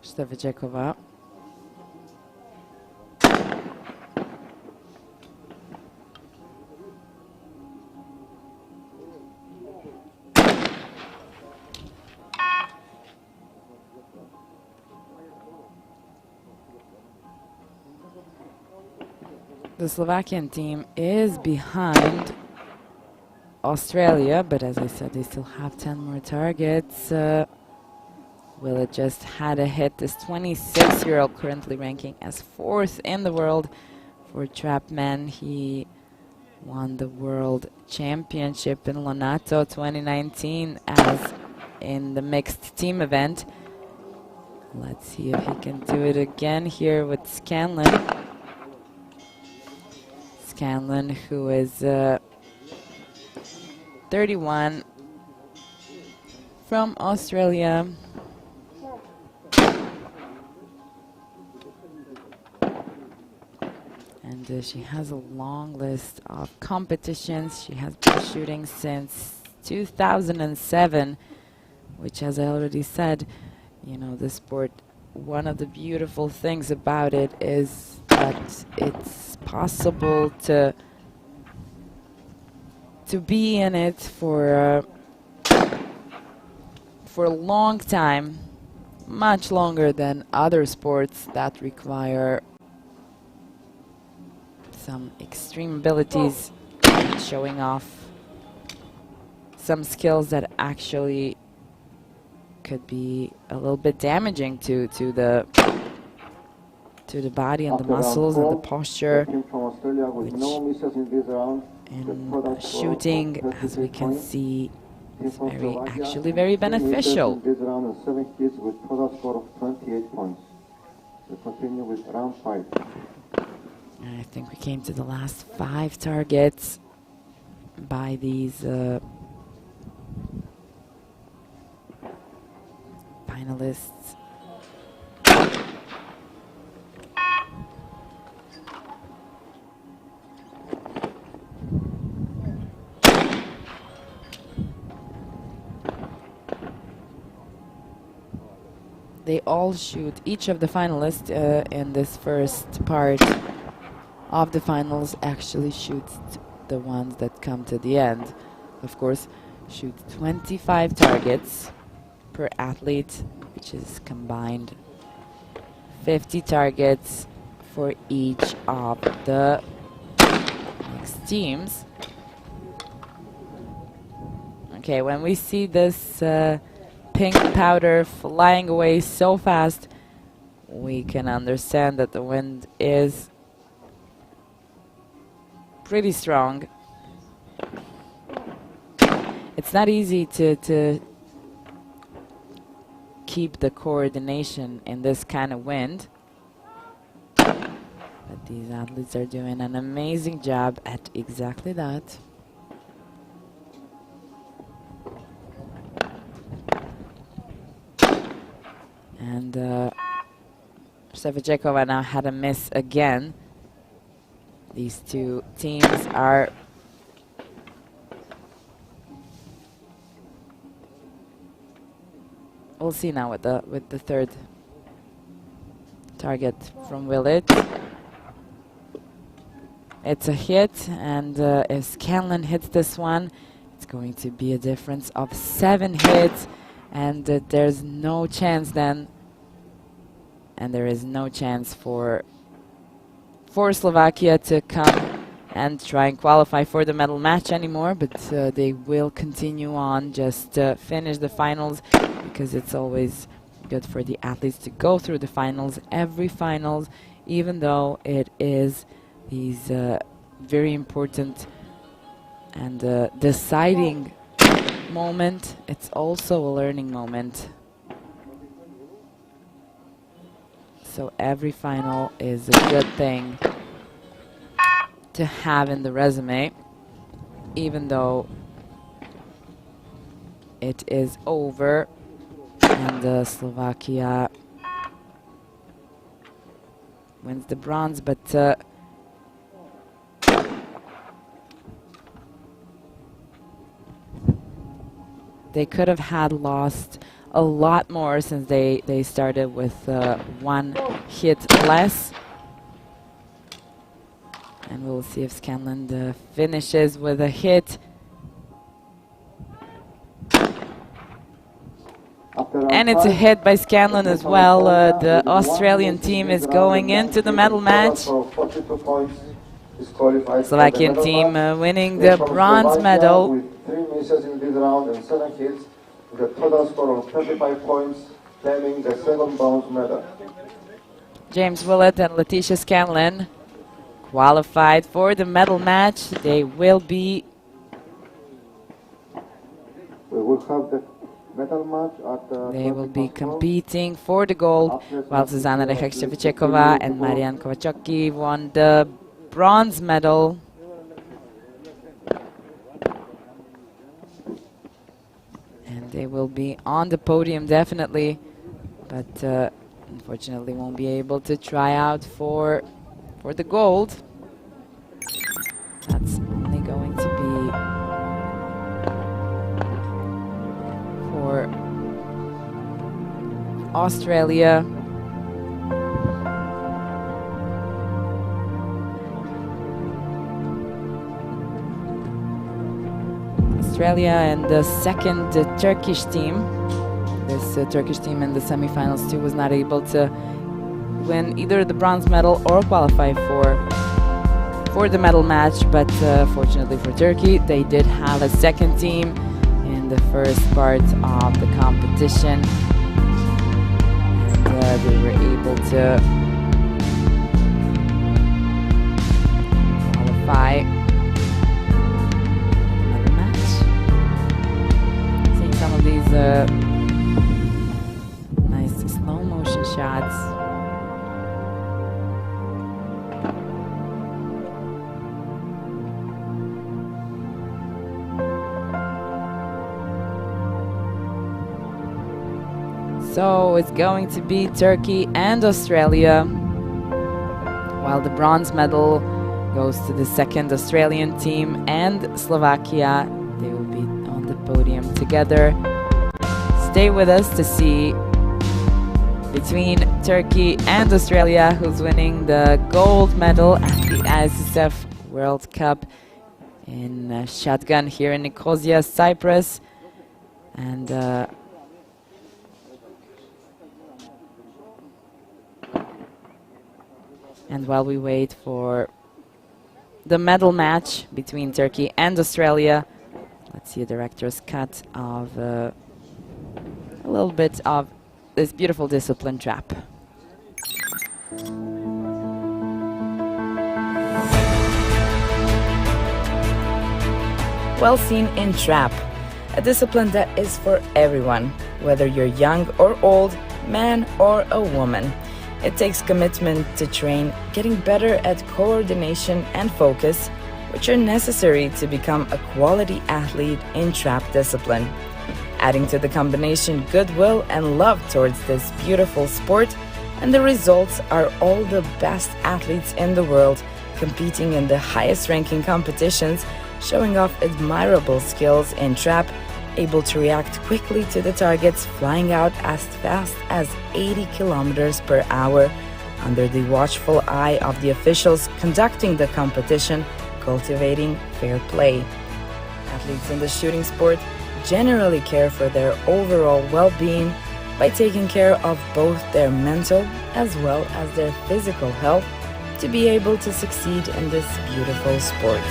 Števečekova. The Slovakian team is behind Australia, but as I said, they still have 10 more targets. Willett just had a hit. This 26-year-old currently ranking as 4th in the world for trap men. He won the World Championship in Lonato 2019 as in the mixed team event. Let's see if he can do it again here with Scanlon. Scanlon, who is 31, from Australia. And she has a long list of competitions. She has been shooting since 2007, which, as I already said, you know, the sport, one of the beautiful things about it is that it's possible to be in it for a long time, much longer than other sports that require some extreme abilities, showing off some skills that actually could be a little bit damaging to the body and the muscles and the posture, which in shooting, as we can see, is actually very beneficial.
This round is 7 kids with total score of 28 points. We continue with round 5.
And I think we came to the last 5 targets by these finalists. They all shoot, each of the finalists in this first part of the finals actually shoots the ones that come to the end. Of course, shoots 25 targets per athlete, which is combined 50 targets for each of the mixed teams. Okay, when we see this pink powder flying away so fast, we can understand that the wind is pretty strong. It's not easy to keep the coordination in this kind of wind, but these athletes are doing an amazing job at exactly that. And Števečekova now had a miss again. These two teams are we'll see now with the third target from Willett. It's a hit, and if Scanlon hits this one, it's going to be a difference of 7 hits, and there's no chance then. And there is no chance for Slovakia to come and try and qualify for the medal match anymore, but they will continue on, just finish the finals, because it's always good for the athletes to go through the finals, every finals, even though it is these very important and deciding moment, it's also a learning moment. So every final is a good thing to have in the resume, even though it is over and Slovakia wins the bronze, but they could have had lost a lot more since they started with one hit less. And we'll see if Scanlon finishes with a hit. And it's a hit by Scanlon as well. The Australian team is going into the medal match. Slovakian team winning the bronze medal.
With 3 misses in this round and 7 hits, the total score of 25 points, claiming the second bronze medal.
James Willett and Letitia Scanlon qualified for the medal match. They will be.
We will have the medal match at the
They will be competing for the gold, while Zuzana Rechek-Ševičeková and Marian Kovačoki won the bronze medal. And they will be on the podium definitely, but unfortunately won't be able to try out for the gold. That's only going to be for Australia. Australia and the second Turkish team. This Turkish team in the semifinals too was not able to win either the bronze medal or qualify for the medal match, but fortunately for Turkey, they did have a second team in the first part of the competition, and they were able to qualify for the medal match. Seeing some of these nice slow motion shots. So it's going to be Turkey and Australia, while the bronze medal goes to the second Australian team and Slovakia. They will be on the podium together. Stay with us to see between Turkey and Australia who's winning the gold medal at the ISSF World Cup in shotgun here in Nicosia, Cyprus. And while we wait for the medal match between Turkey and Australia, let's see a director's cut of a little bit of this beautiful discipline trap. Well seen in trap, a discipline that is for everyone, whether you're young or old, man or a woman. It takes commitment to train, getting better at coordination and focus, which are necessary to become a quality athlete in trap discipline. Adding to the combination goodwill and love towards this beautiful sport, and the results are all the best athletes in the world competing in the highest ranking competitions, showing off admirable skills in trap, able to react quickly to the targets, flying out as fast as 80 kilometers per hour under the watchful eye of the officials conducting the competition, cultivating fair play. Athletes in the shooting sport generally care for their overall well-being by taking care of both their mental as well as their physical health to be able to succeed in this beautiful sport.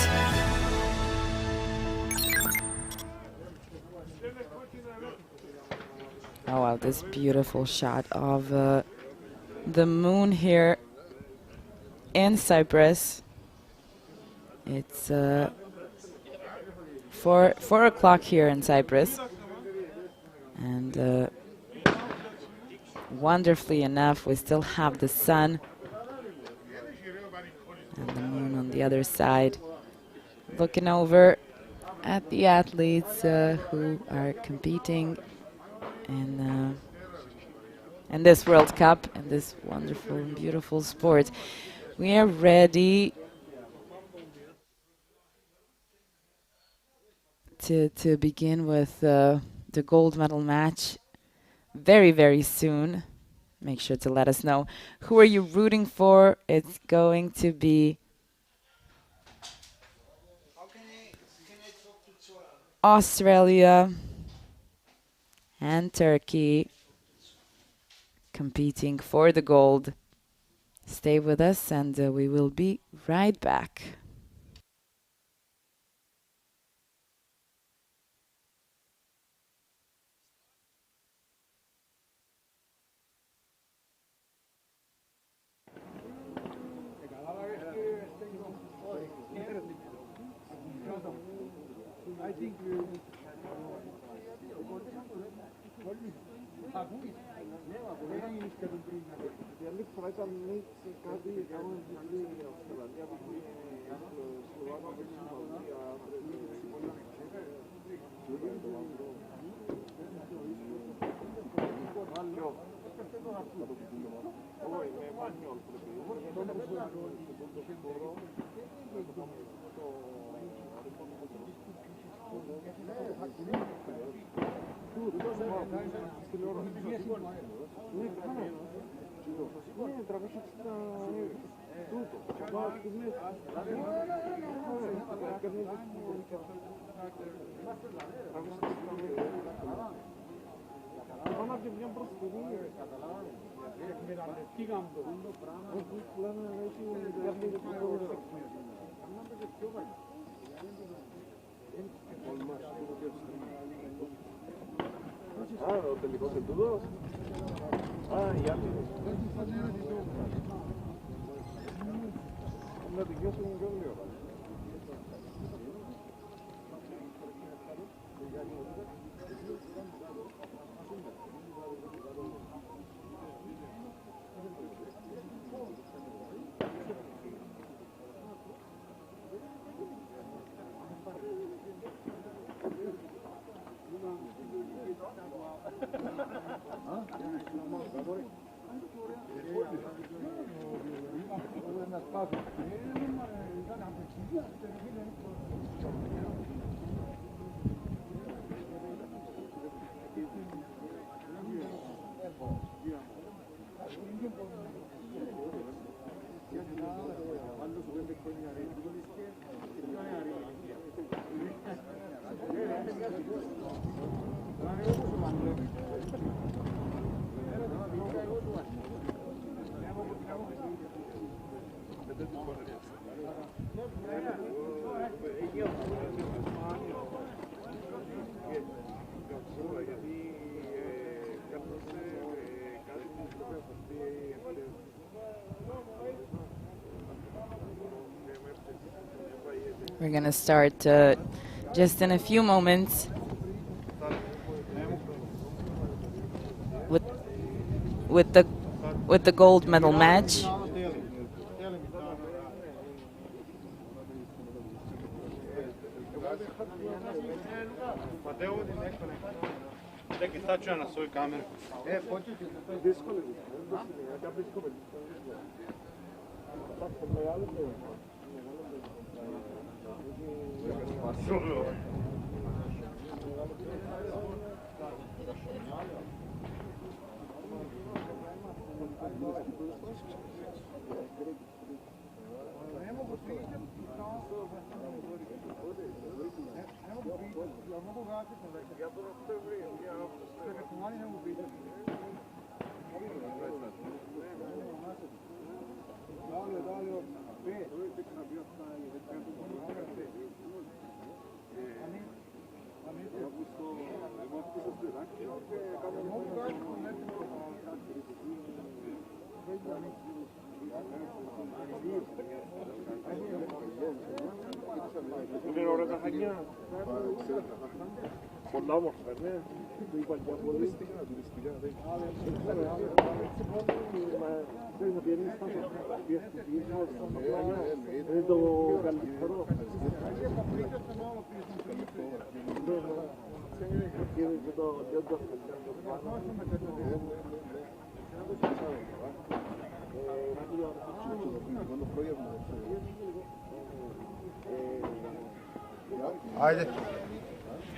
Oh wow, this beautiful shot of the moon here in Cyprus. It's 4 o'clock here in Cyprus, and wonderfully enough, we still have the sun and the moon on the other side, looking over at the athletes who are competing in this World Cup, in this wonderful and beautiful sport. We are ready to begin with the gold medal match very, very soon. Make sure to let us know. Who are you rooting for? It's going to be Australia and Turkey competing for the gold. Stay with us and we will be right back.
I think
We're going to start just in a few moments with the gold medal match.
Ajde.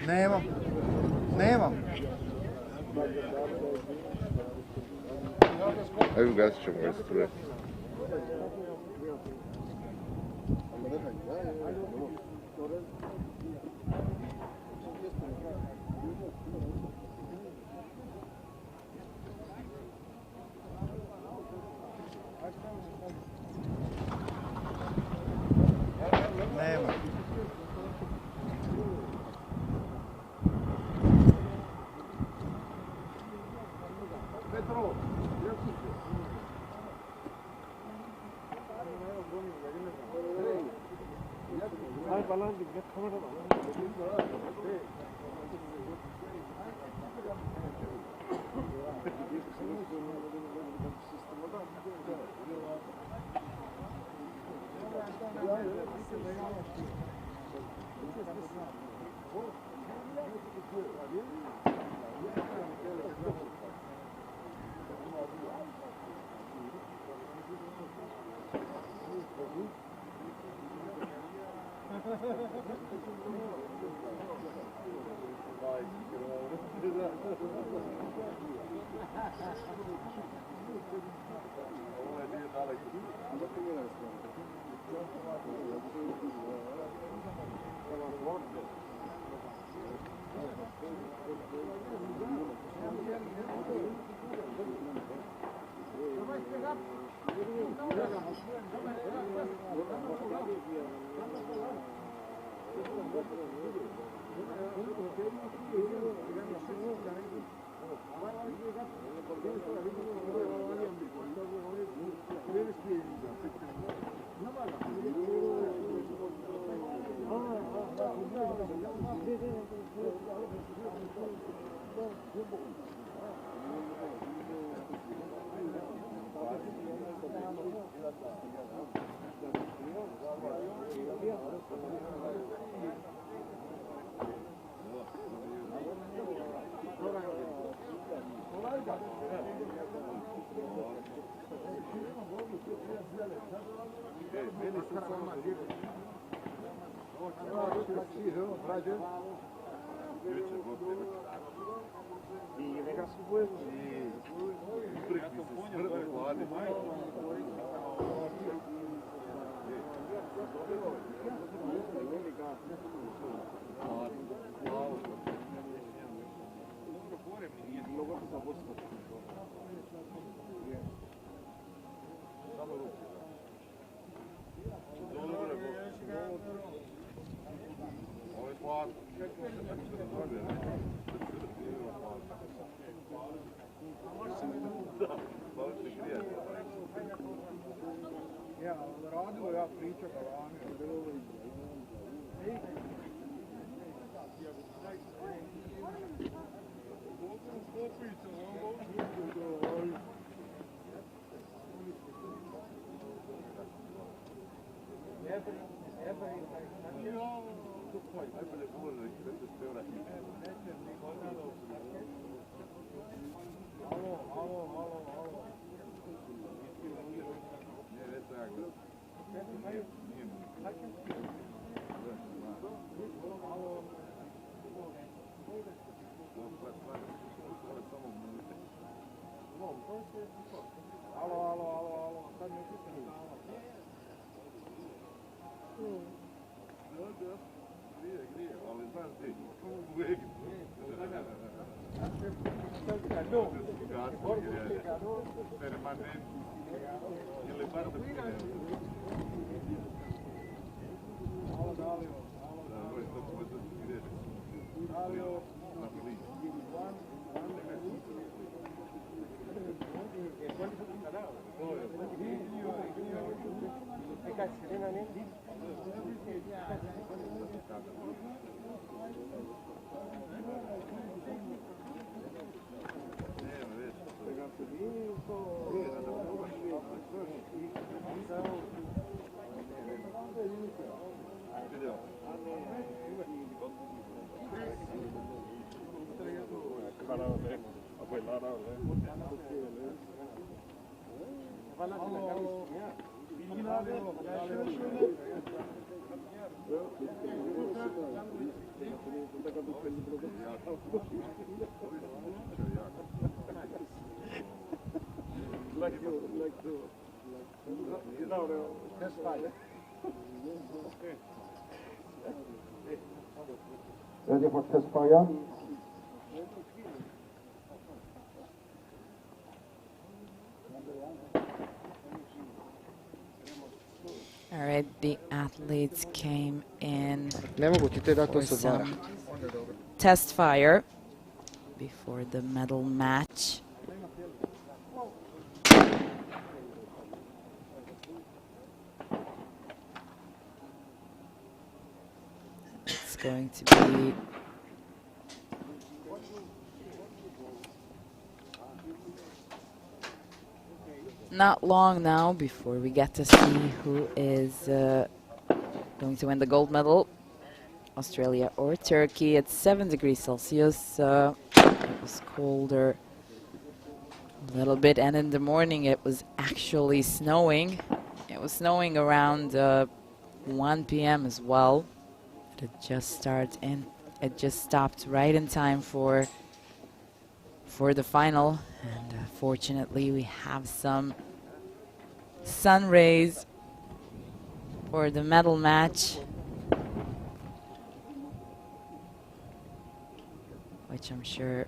Nemam.
Ajde, ugasit ćemo ga struje.
Nema. Ja, radilo ja pričam o vami. Alo, sad mi je
Grije, ali znaš ti, uvijek. Permanent. Ili bar da ti ne. You know, test fire.
Ready for test fire?
All right, the athletes came in
Nemoguće te da to
for
se odvara.
some test fire before the medal match. It's going to be not long now before we get to see who is going to win the gold medal, Australia or Turkey. It's 7 degrees Celsius. It was colder a little bit, and in the morning it was actually snowing. It was snowing around 1 p.m. as well. It just stopped right in time for the final, and fortunately we have some sun rays for the medal match, which I'm sure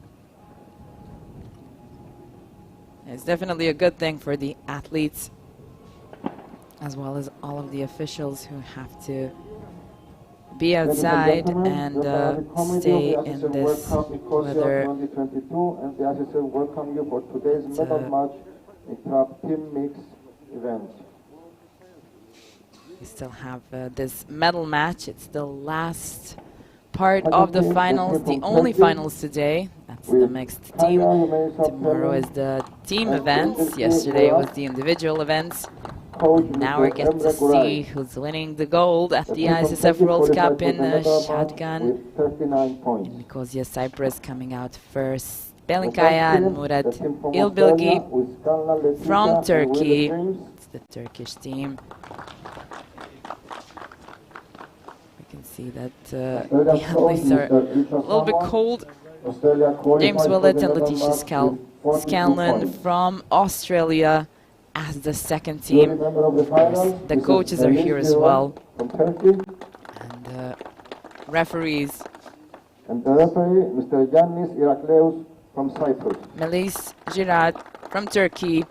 is definitely a good thing for the athletes as well as all of the officials who have to be outside and stay in this weather.
2022, and the ISSF welcome you for today's medal match in trap team mix event.
We still have this medal match. It's the last part of the finals, the only finals today. That's the mixed team. Tomorrow is the team events. Yesterday was the individual events. Now we get to see who's winning the gold at the ISSF World Cup in shotgun. In Nicosia, Cyprus, coming out first. Belinkaya and Murat Ilbilgi from Turkey. It's the Turkish team. We can see that the athletes are a little bit cold. James Willett and Letitia Scanlon from Australia as the second team. The coaches are here as well. And the referees.
And the referee, Mr. Yannis Irakleus from Cyprus.
Melis Girard from Turkey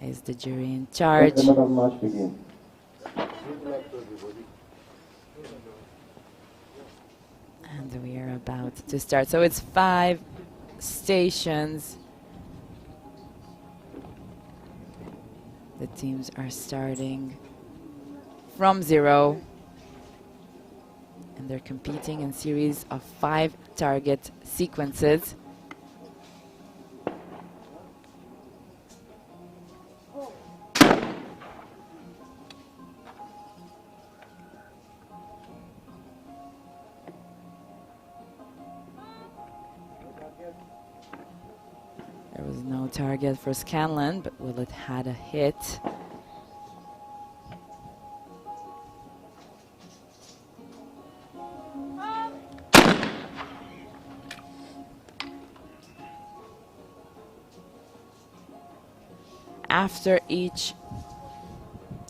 is the jury in charge.
Let the medal match begin.
And we are about to start. So it's 5 stations. The teams are starting from 0. And they're competing in series of 5 target sequences. There was no target for Scanlon, but Willett had a hit. After each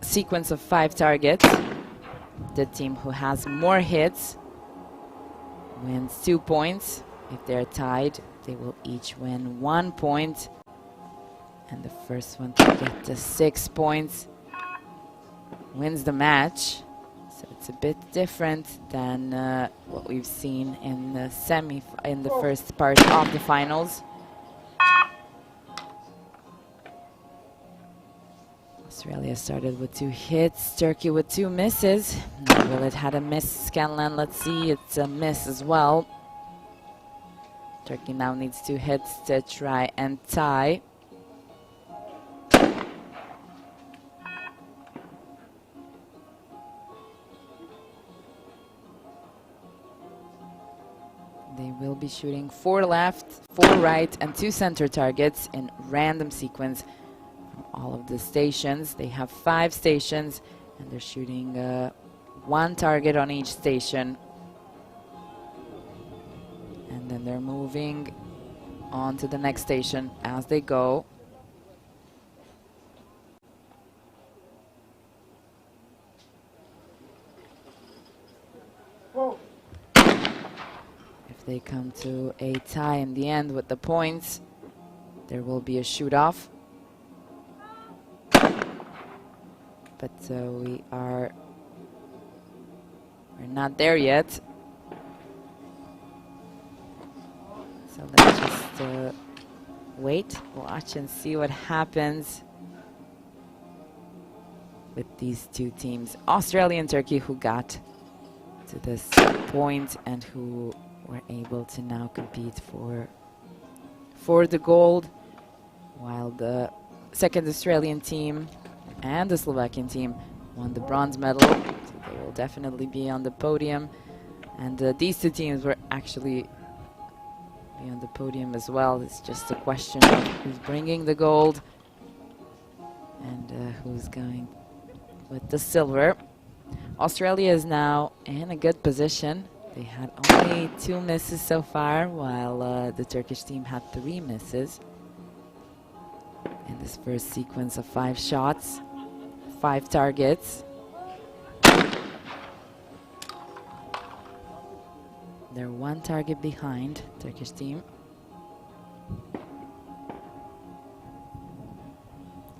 sequence of 5 targets, the team who has more hits wins 2 points. If they're tied, they will each win 1 point. And the first one to get to 6 points wins the match. So it's a bit different than what we've seen in the first part of the finals. Australia started with 2 hits, Turkey with 2 misses. Willett had a miss, Scanlon, let's see, it's a miss as well. Turkey now needs 2 hits to try and tie. They will be shooting 4 left, 4 right, and 2 center targets in random sequence from all of the stations. They have 5 stations, and they're shooting 1 target on each station. And then they're moving on to the next station as they go. If they come to a tie in the end with the points, there will be a shoot-off. But we're not there yet. So let's just wait, watch, and see what happens with these two teams, Australia and Turkey, who got to this point and who were able to now compete for the gold, while the second Australian team and the Slovakian team won the bronze medal. So they will definitely be on the podium, and these two teams were actually be on the podium as well. It's just a question of who's bringing the gold and who's going with the silver. Australia is now in a good position. They had only 2 misses so far, while the Turkish team had 3 misses in this first sequence of 5 shots, 5 targets. They're 1 target behind, Turkish team.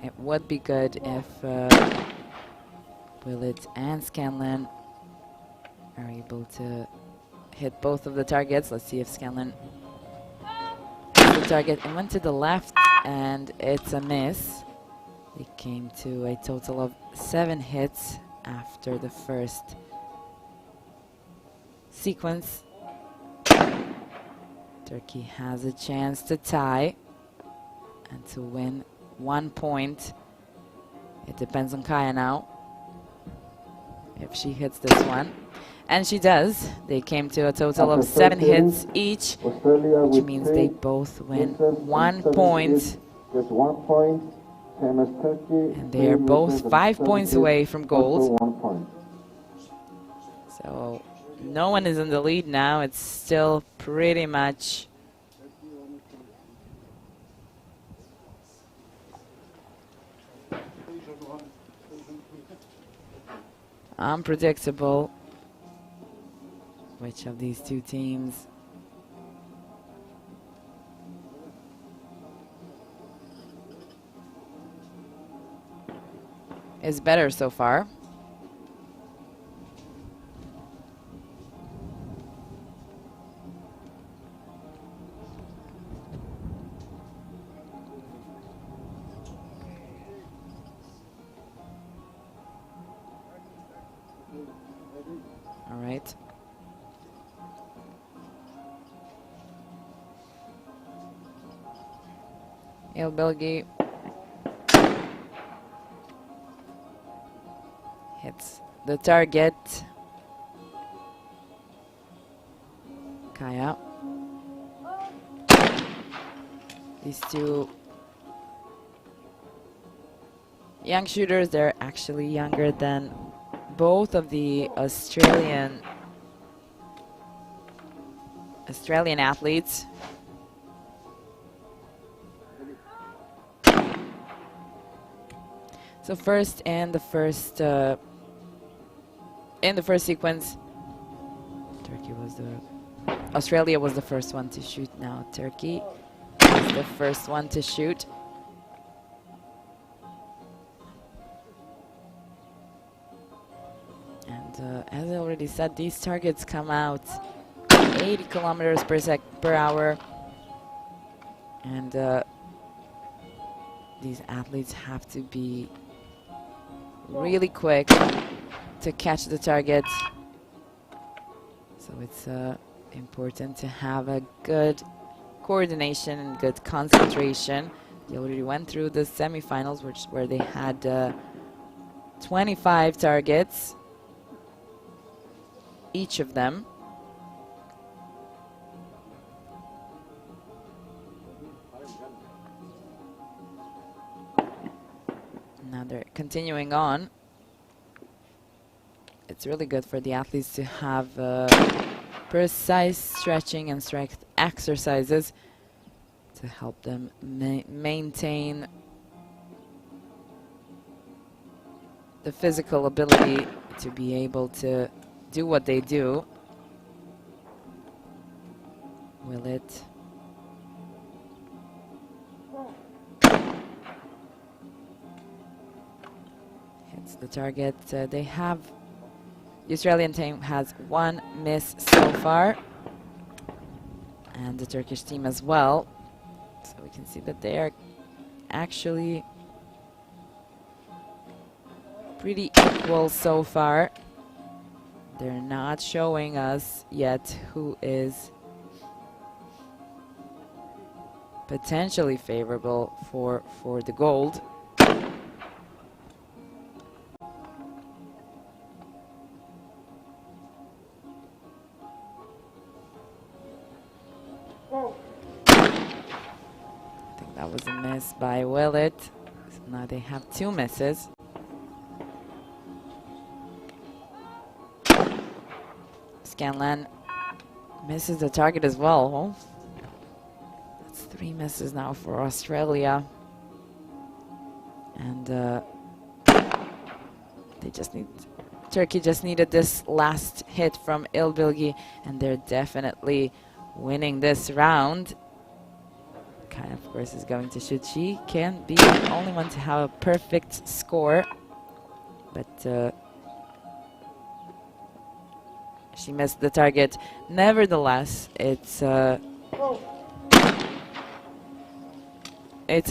It would be good if Willett and Scanlon are able to hit both of the targets. Let's see if Scanlon hits the target. It went to the left and it's a miss. They came to a total of 7 hits after the first sequence. Turkey has a chance to tie and to win 1 point. It depends on Kaya now, if she hits this one. And she does. They came to a total of 7 hits each, which means they both win 1 point.
Just 1 point, same as Turkey.
And they are both 5 points away from gold.
1 point.
So no one is in the lead now. It's still pretty much unpredictable which of these two teams is better so far. All right. Ilbilgi hits the target. Kaya. These two young shooters, they're actually younger than both of the Australian athletes. So first in the first sequence, Australia was the first one to shoot. Now Turkey is the first one to shoot. And as I already said, these targets come out 80 kilometers per hour, and these athletes have to be really quick to catch the target. So it's important to have a good coordination and good concentration. They already went through the semifinals, where they had 25 targets, each of them. Now they're continuing on. It's really good for the athletes to have precise stretching and strength exercises to help them maintain the physical ability to be able to do what they do. Will it? Hits the target. They have, the Australian team has one miss so far, and the Turkish team as well. So we can see that they are actually pretty equal so far. They're not showing us yet who is potentially favorable for the gold. I think that was a miss by Willett. So now they have two misses. Scanlan misses the target as well. Oh. That's three misses now for Australia. And they just need, Turkey just needed this last hit from Ilbilgi, and they're definitely winning this round. Kai, of course, is going to shoot. She can be the only one to have a perfect score, but she missed the target. Nevertheless, it's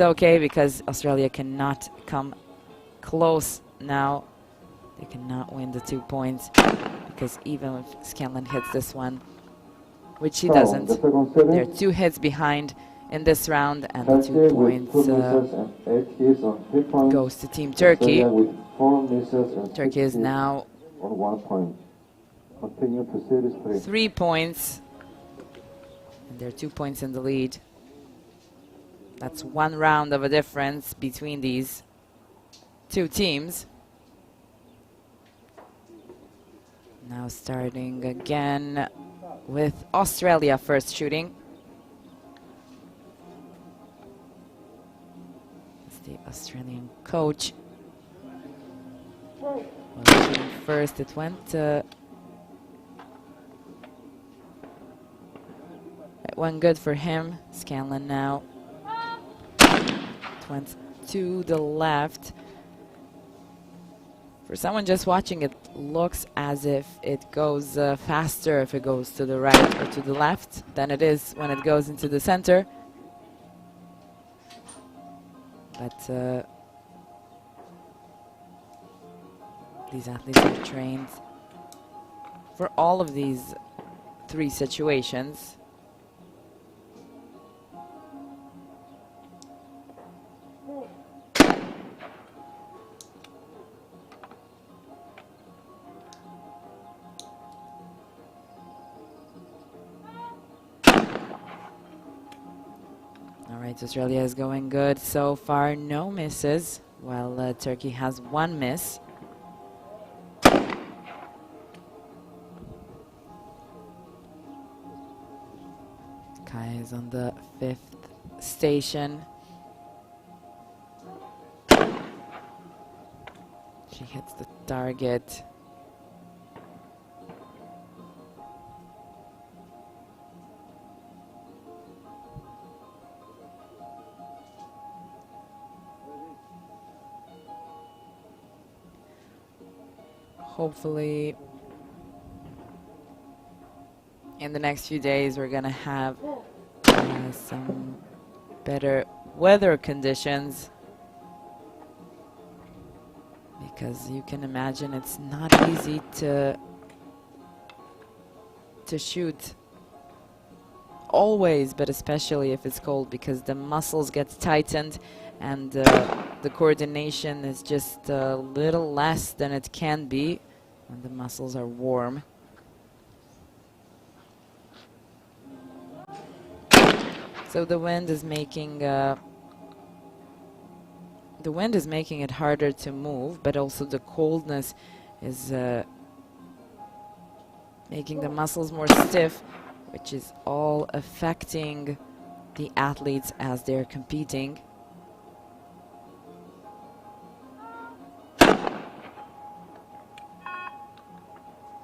okay because Australia cannot come close now. They cannot win the 2 points because even if Scanlan hits this one, which she doesn't, they're 2 hits behind in this round, and the 2 points goes to Team Turkey. Turkey is now
on 1 point. Continue to series 3.
3 points, and they're 2 points in the lead. That's 1 round of a difference between these 2 teams. Now starting again with Australia first shooting. It's the Australian coach. Well, shooting first, it went good for him. Scanlan now. It went to the left. For someone just watching, it looks as if it goes faster if it goes to the right or to the left than it is when it goes into the center. But these athletes are trained for all of these 3 situations. Australia is going good so far, no misses, while Turkey has 1 miss. Kai is on the 5th station. She hits the target. Hopefully, in the next few days, we're going to have some better weather conditions, because you can imagine it's not easy to shoot always, but especially if it's cold, because the muscles get tightened and the coordination is just a little less than it can be when the muscles are warm. So the wind is making it harder to move, but also the coldness is making the muscles more stiff, which is all affecting the athletes as they're competing.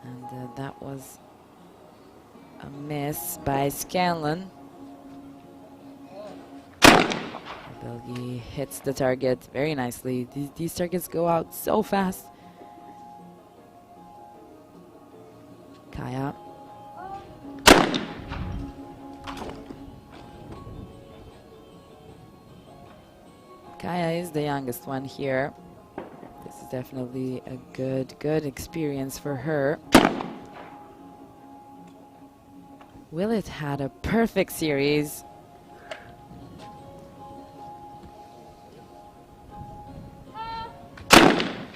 And that was A miss by Scanlon. Bilgi hits the target very nicely. These targets go out so fast. Kaya. Kaya is the youngest one here. This is definitely a good experience for her. Willett had a perfect series.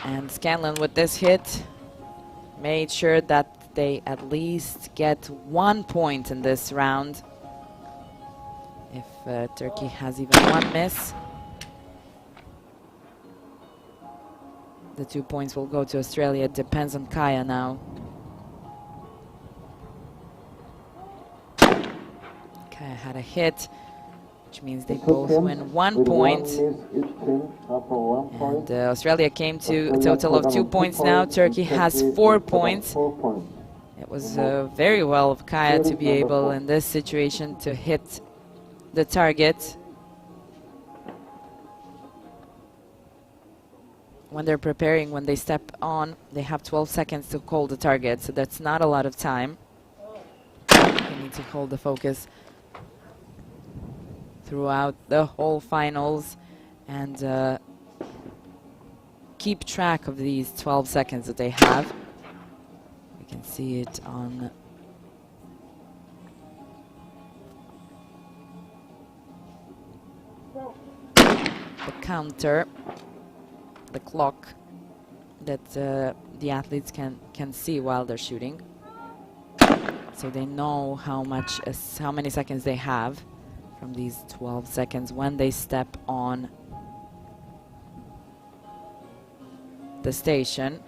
And Scanlon with this hit made sure that they at least get 1 point in this round. If Turkey has even one miss, the 2 points will go to Australia. It depends on Kaya now. Kaya had a hit, which means they both win 1 point. And Australia came to a total of 2 points now. Turkey has 4 points. It was very well of Kaya to be able in this situation to hit the target. When they're preparing, when they step on, they have 12 seconds to hold the target, so that's not a lot of time. They need to hold the focus throughout the whole finals and keep track of these 12 seconds that they have. You can see it on the counter, the clock that the athletes can see while they're shooting, so they know how many seconds they have from these 12 seconds when they step on the station.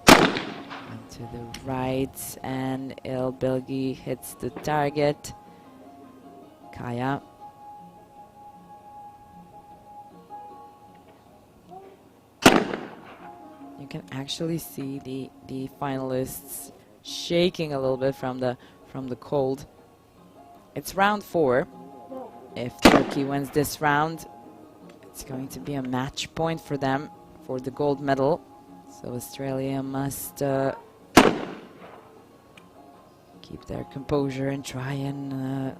And to the right, and Bilgi hits the target. Kaya. You can actually see the finalists shaking a little bit from the cold. It's round 4. If Turkey wins this round, it's going to be a match point for them for the gold medal. So Australia must keep their composure and try and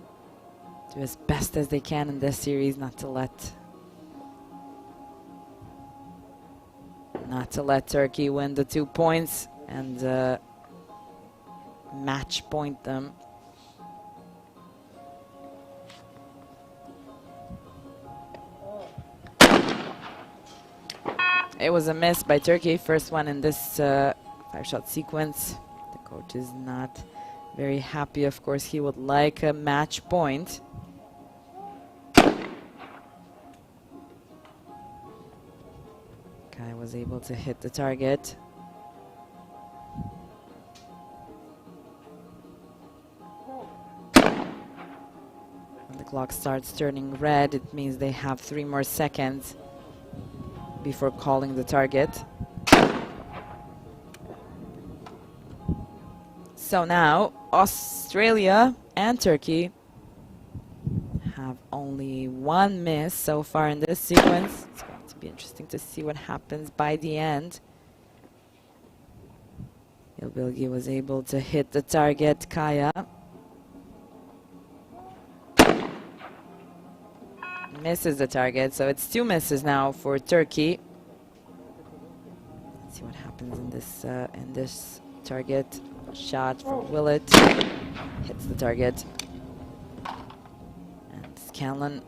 do as best as they can in this series, not to let Turkey win the 2 points and match point them. It was a miss by Turkey, first one in this 5-shot sequence. The coach is not very happy. Of course, he would like a match point. Kai was able to hit the target. When the clock starts turning red, it means they have 3 more seconds before calling the target. So now Australia and Turkey have only 1 miss so far in this sequence. It's going to be interesting to see what happens by the end. Bilgi was able to hit the target. Kaya misses the target, so it's 2 misses now for Turkey. Let's see what happens in this target. Shot from Willett hits the target, and Scanlon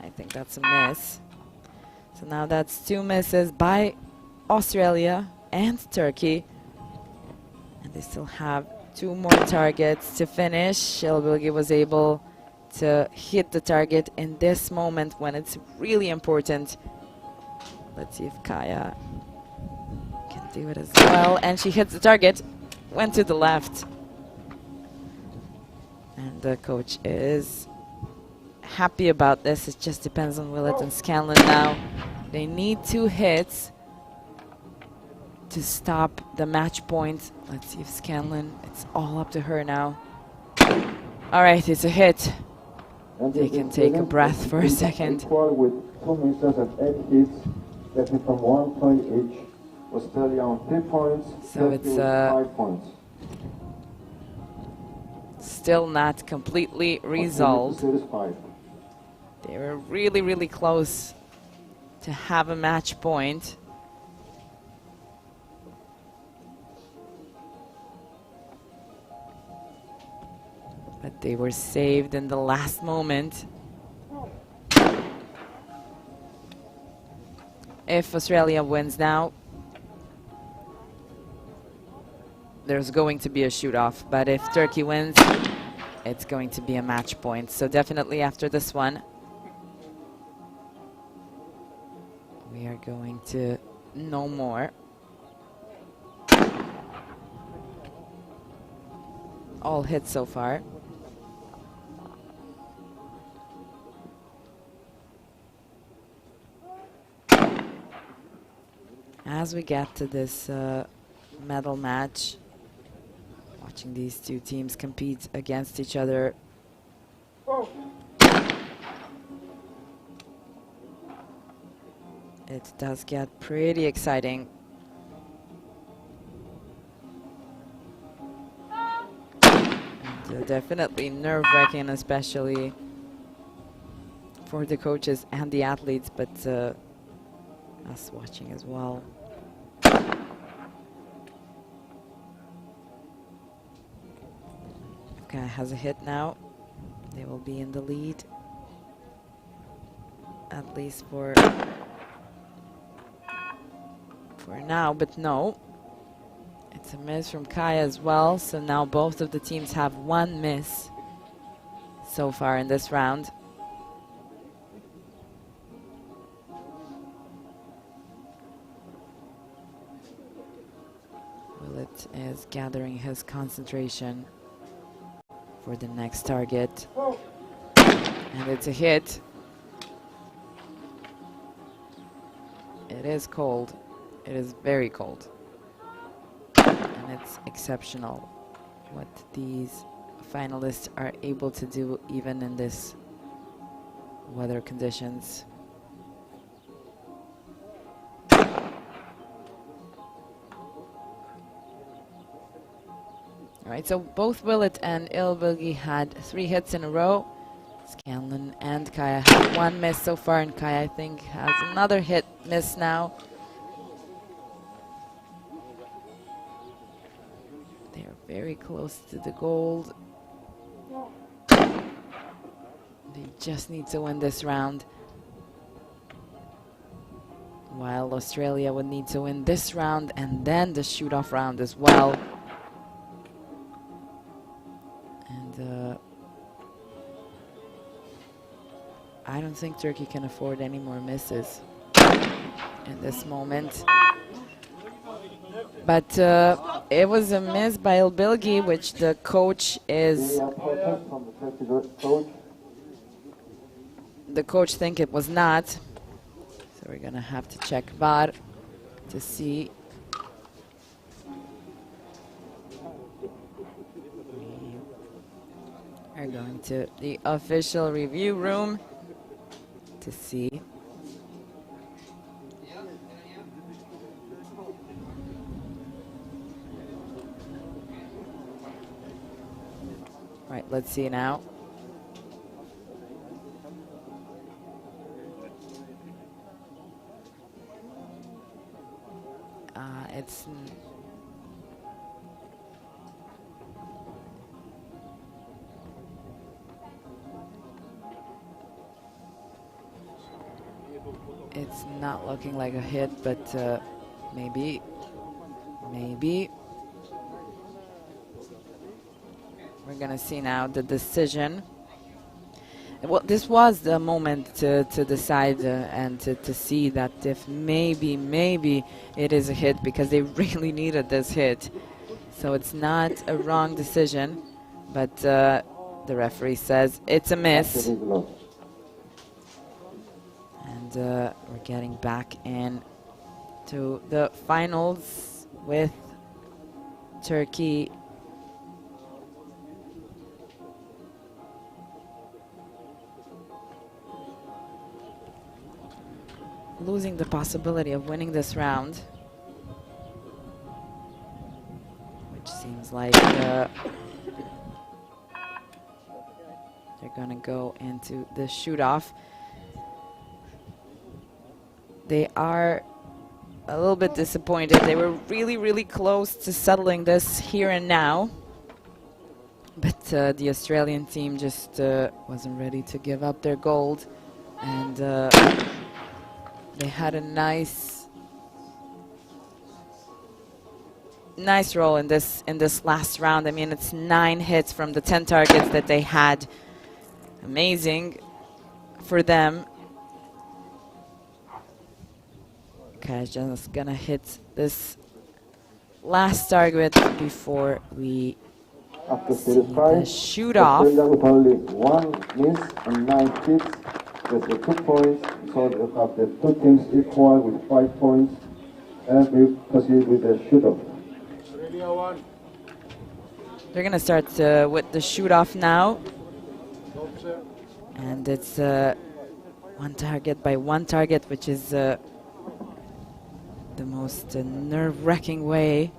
I think that's a miss. So now that's 2 misses by Australia and Turkey, and they still have 2 more targets to finish. Bilgi was able to hit the target in this moment when it's really important. Let's see if Kaya can do it as well. And she hits the target, went to the left. And the coach is happy about this. It just depends on Willett and Scanlon now. They need 2 hits to stop the match point. Let's see if Scanlon, it's all up to her now. All right, it's a hit. They can take a breath for a second.
Equal with 2 misses and 8 hits, getting from 1 point each. Australia on 3 points,
So
Turkey
it's,
with 5 points.
Still not completely resolved.
Series 5.
They were really, really close to have a match point. But they were saved in the last moment. If Australia wins now, there's going to be a shoot-off. But if Turkey wins, it's going to be a match point. So definitely after this one, we are going to know more. All hits so far. As we get to this medal match, watching these two teams compete against each other. It does get pretty exciting. And, definitely nerve-wracking, especially for the coaches and the athletes, but us watching as well. Okay, has a hit now. They will be in the lead, at least for now, but no. It's a miss from Kaya as well, so now both of the teams have 1 miss so far in this round. Willett is gathering his concentration for the next target. And it's a hit. It is cold. It is very cold. And it's exceptional what these finalists are able to do even in this weather conditions. All right, so both Willett and Ilbilgi had 3 hits in a row. Scanlon and Kaya have 1 miss so far, and Kaya, I think, has another hit miss now. They are very close to the gold. They just need to win this round, while Australia would need to win this round and then the shoot-off round as well. I don't think Turkey can afford any more misses in this moment. But it was a miss by Ilbilgi, which the coach is... The coach think it was not. So we're gonna have to check VAR to see. We are going to the official review room to see. Right, let's see now. It's not looking like a hit, but maybe. We're gonna see now the decision. Well, this was the moment to decide and to see that if maybe it is a hit, because they really needed this hit. So it's not a wrong decision, but the referee says it's a miss. And we're getting back in to the finals with Turkey losing the possibility of winning this round, which seems like they're gonna go into the shoot-off. They are a little bit disappointed. They were really, really close to settling this here and now. But the Australian team just wasn't ready to give up their gold. And they had a nice roll in this last round. I mean, it's 9 hits from the 10 targets that they had. Amazing for them. Okay, just gonna hit this last target before we
After
see
series
the
5,
shoot-off.
Australia with only 1 miss and 9 hits. That's the 2 points. So they have the 2 teams equal with 5 points. And we proceed with the shoot-off.
Australia 1.
They're gonna start with the shoot-off now.
Boxer.
And it's 1 target by 1 target, which is the most nerve-wracking way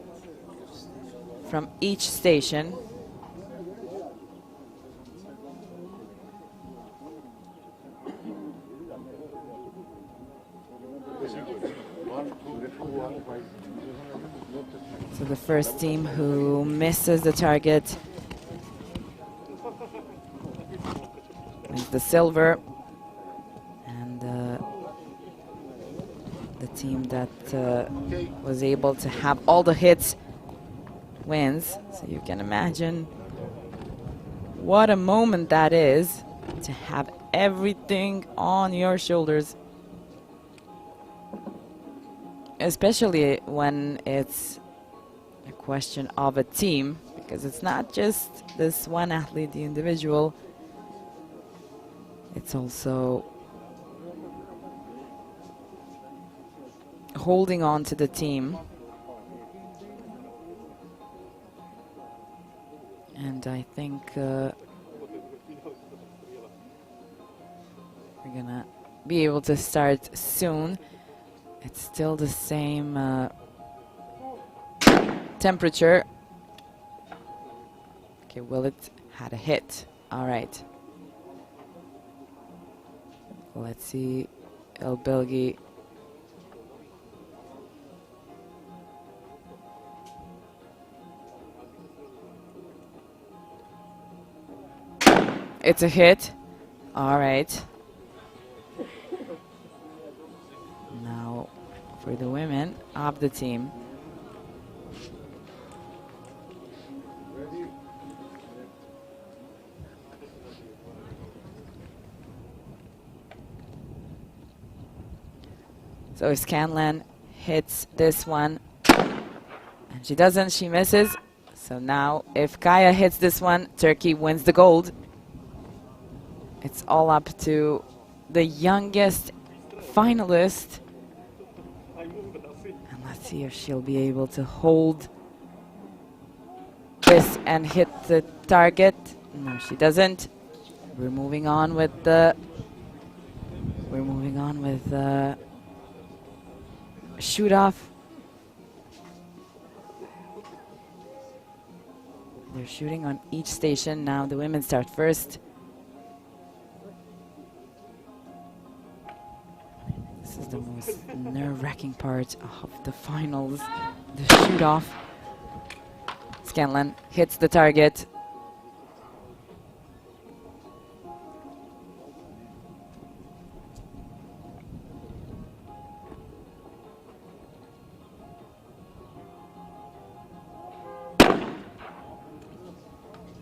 from each station. So the first team who misses the target wins the silver, and the team that was able to have all the hits wins. So you can imagine what a moment that is, to have everything on your shoulders, especially when it's a question of a team, because it's not just this one athlete, the individual. It's also holding on to the team. And I think we're gonna be able to start soon. It's still the same temperature. Okay, Willett had a hit. All right. Let's see El Belgi. It's a hit. All right. Now for the women of the team. So Scanlan hits this one, and she doesn't, she misses. So now if Kaya hits this one, Turkey wins the gold. It's all up to the youngest finalist. And let's see if she'll be able to hold this and hit the target. No, she doesn't. We're moving on with the shoot-off. They're shooting on each station. Now the women start first. This is the most nerve-wracking part of the finals, the shoot-off. Scanlan hits the target.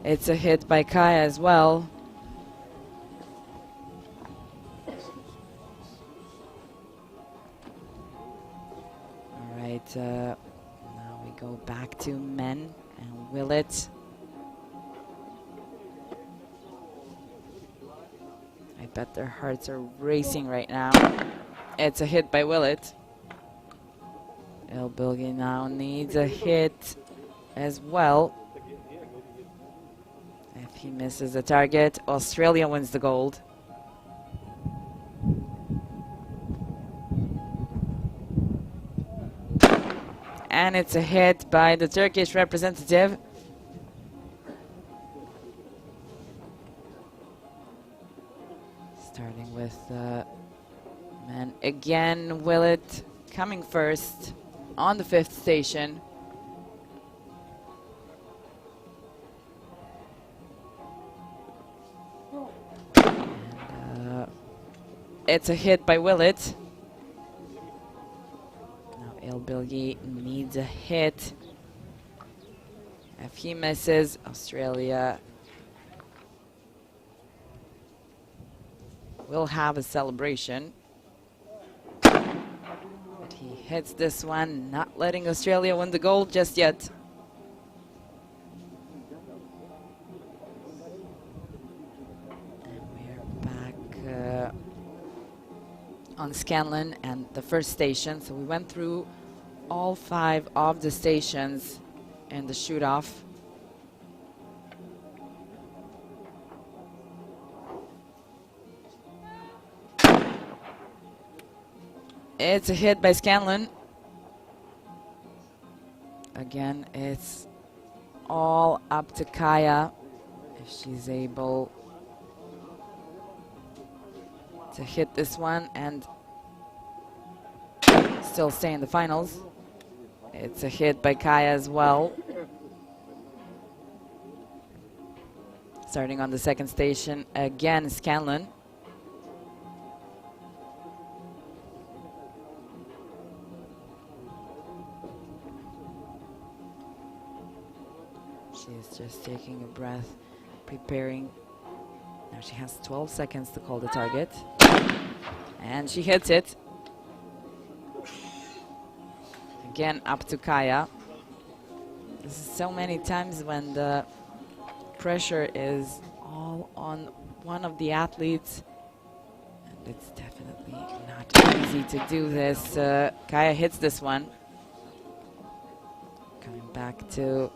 It's a hit by Kaya as well. All right, now we go back to men and Willett. I bet their hearts are racing right now. It's a hit by Willett. Ilbilgi now needs a hit as well. If he misses the target, Australia wins the gold. And it's a hit by the Turkish representative. Starting with men again, Willett coming first on the 5th station. And, it's a hit by Willett. Now Ilbilgi needs a hit. If he misses, Australia will have a celebration. But he hits this one, not letting Australia win the gold just yet. And we're back on Scanlon and the 1st station. So we went through all 5 of the stations in the shoot-off. It's a hit by Scanlon. Again, it's all up to Kaya if she's able to hit this one and still stay in the finals. It's a hit by Kaya as well. Starting on the 2nd station, again Scanlon. She's just taking a breath, preparing. Now she has 12 seconds to call the target. And she hits it. Again, up to Kaya. This is so many times when the pressure is all on one of the athletes. And it's definitely not easy to do this. Kaya hits this one. Coming back to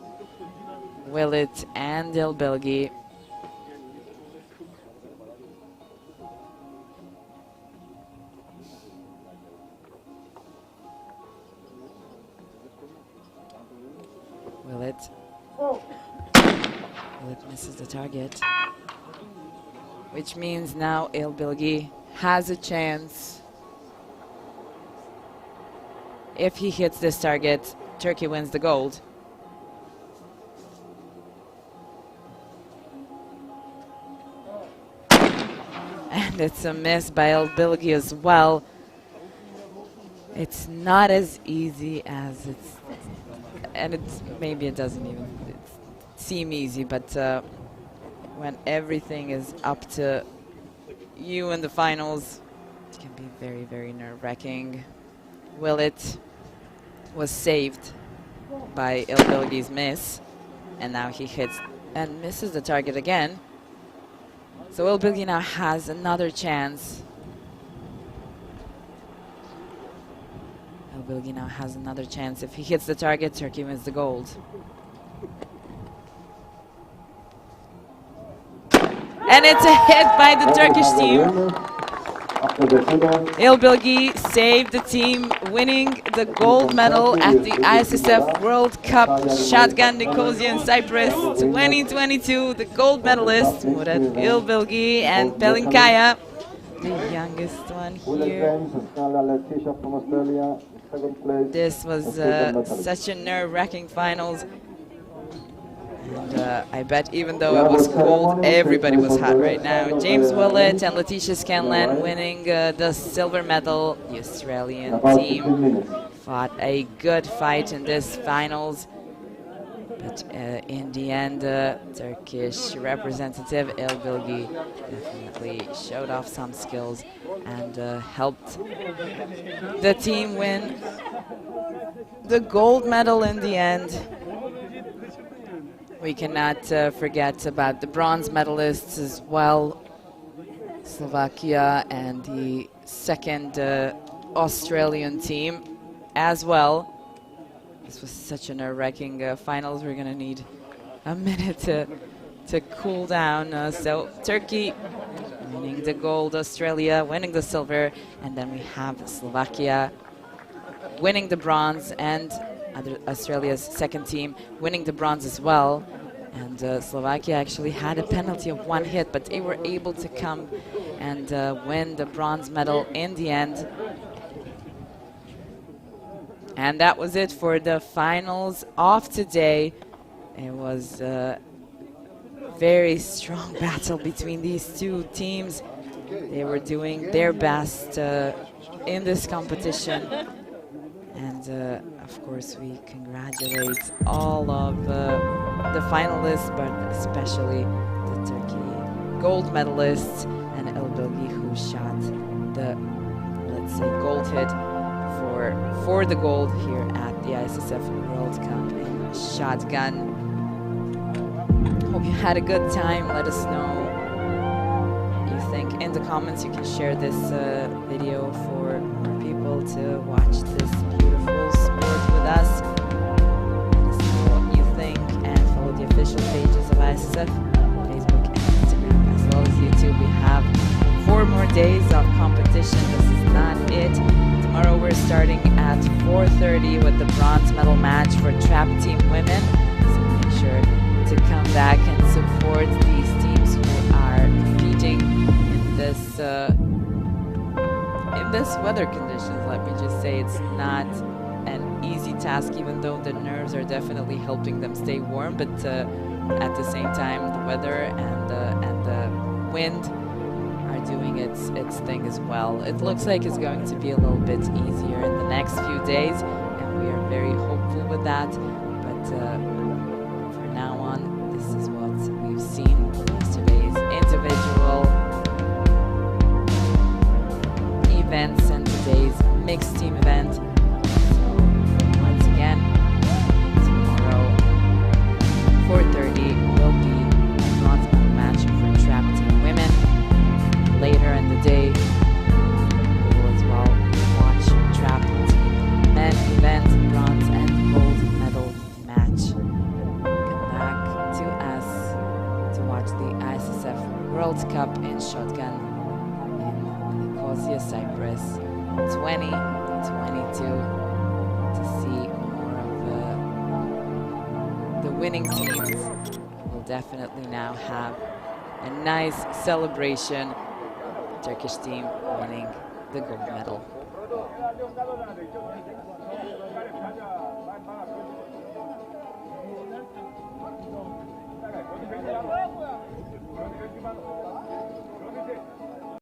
Willett and Ilbilgi. Willett. Willett misses the target. Which means now Ilbilgi has a chance. If he hits this target, Turkey wins the gold. And it's a miss by Ilbilgi as well. It's not as easy as it's, and it's maybe it doesn't even seem easy, but when everything is up to you in the finals, it can be very, very nerve-wracking. Willett was saved by Ilbilgi's miss, and now he hits and misses the target again. So Ilbilgi now has another chance. Ilbilgi now has another chance. If he hits the target, Turkey wins the gold. And it's a hit by the Turkish team. Ilbilgi saved the team, winning the gold medal at the ISSF World Cup Shotgun Nicosia in Cyprus 2022. The gold medalists, Murat Ilbilgi and Pelin Kaya, the youngest one here. This was such a nerve-wracking finals. And I bet even though it was cold, everybody was hot right now. James Willett and Letitia Scanlon winning the silver medal. The Australian team fought a good fight in this finals. But in the end, Turkish representative Ilbilgi definitely showed off some skills and helped the team win the gold medal in the end. We cannot forget about the bronze medalists as well. Slovakia and the second Australian team as well. This was such a nerve-wracking finals. We're gonna need a minute to cool down. So Turkey winning the gold, Australia winning the silver, and then we have Slovakia winning the bronze, and Australia's second team winning the bronze as well. And Slovakia actually had a penalty of 1 hit, but they were able to come and win the bronze medal in the end. And that was it for the finals of today. It was a very strong battle between these two teams. They were doing their best in this competition. And of course, we congratulate all of the finalists, but especially the Turkey gold medalists and Elbilgi, who shot the, let's say, gold hit for the gold here at the ISSF World Cup in shotgun. Hope you had a good time. Let us know what you think in the comments. You can share this video for more people to watch this beautiful sport with us. Let us know what you think and follow the official pages of ISSF, Facebook and Instagram, as well as YouTube. We have 4 more days of competition. This is not it. Tomorrow we're starting at 4:30 with the bronze medal match for trap team women. So make sure to come back and support these teams who are competing in this weather conditions. Let me just say it's not an easy task, even though the nerves are definitely helping them stay warm. But at the same time, the weather and the wind doing its thing as well. It looks like it's going to be a little bit easier in the next few days, and we are very hopeful with that. But for now on, this is what we've seen in yesterday's individual events and today's mixed team event. So once again, tomorrow 4:30 will be a bronze medal match for trap team women. Later in the day, we will as well watch trap team men event, bronze and gold medal match. Come back to us to watch the ISSF World Cup in shotgun in Nicosia, Cyprus 2022 to see more of the winning teams. We'll definitely now have a nice celebration. Turkish team winning the gold medal.
Gracias.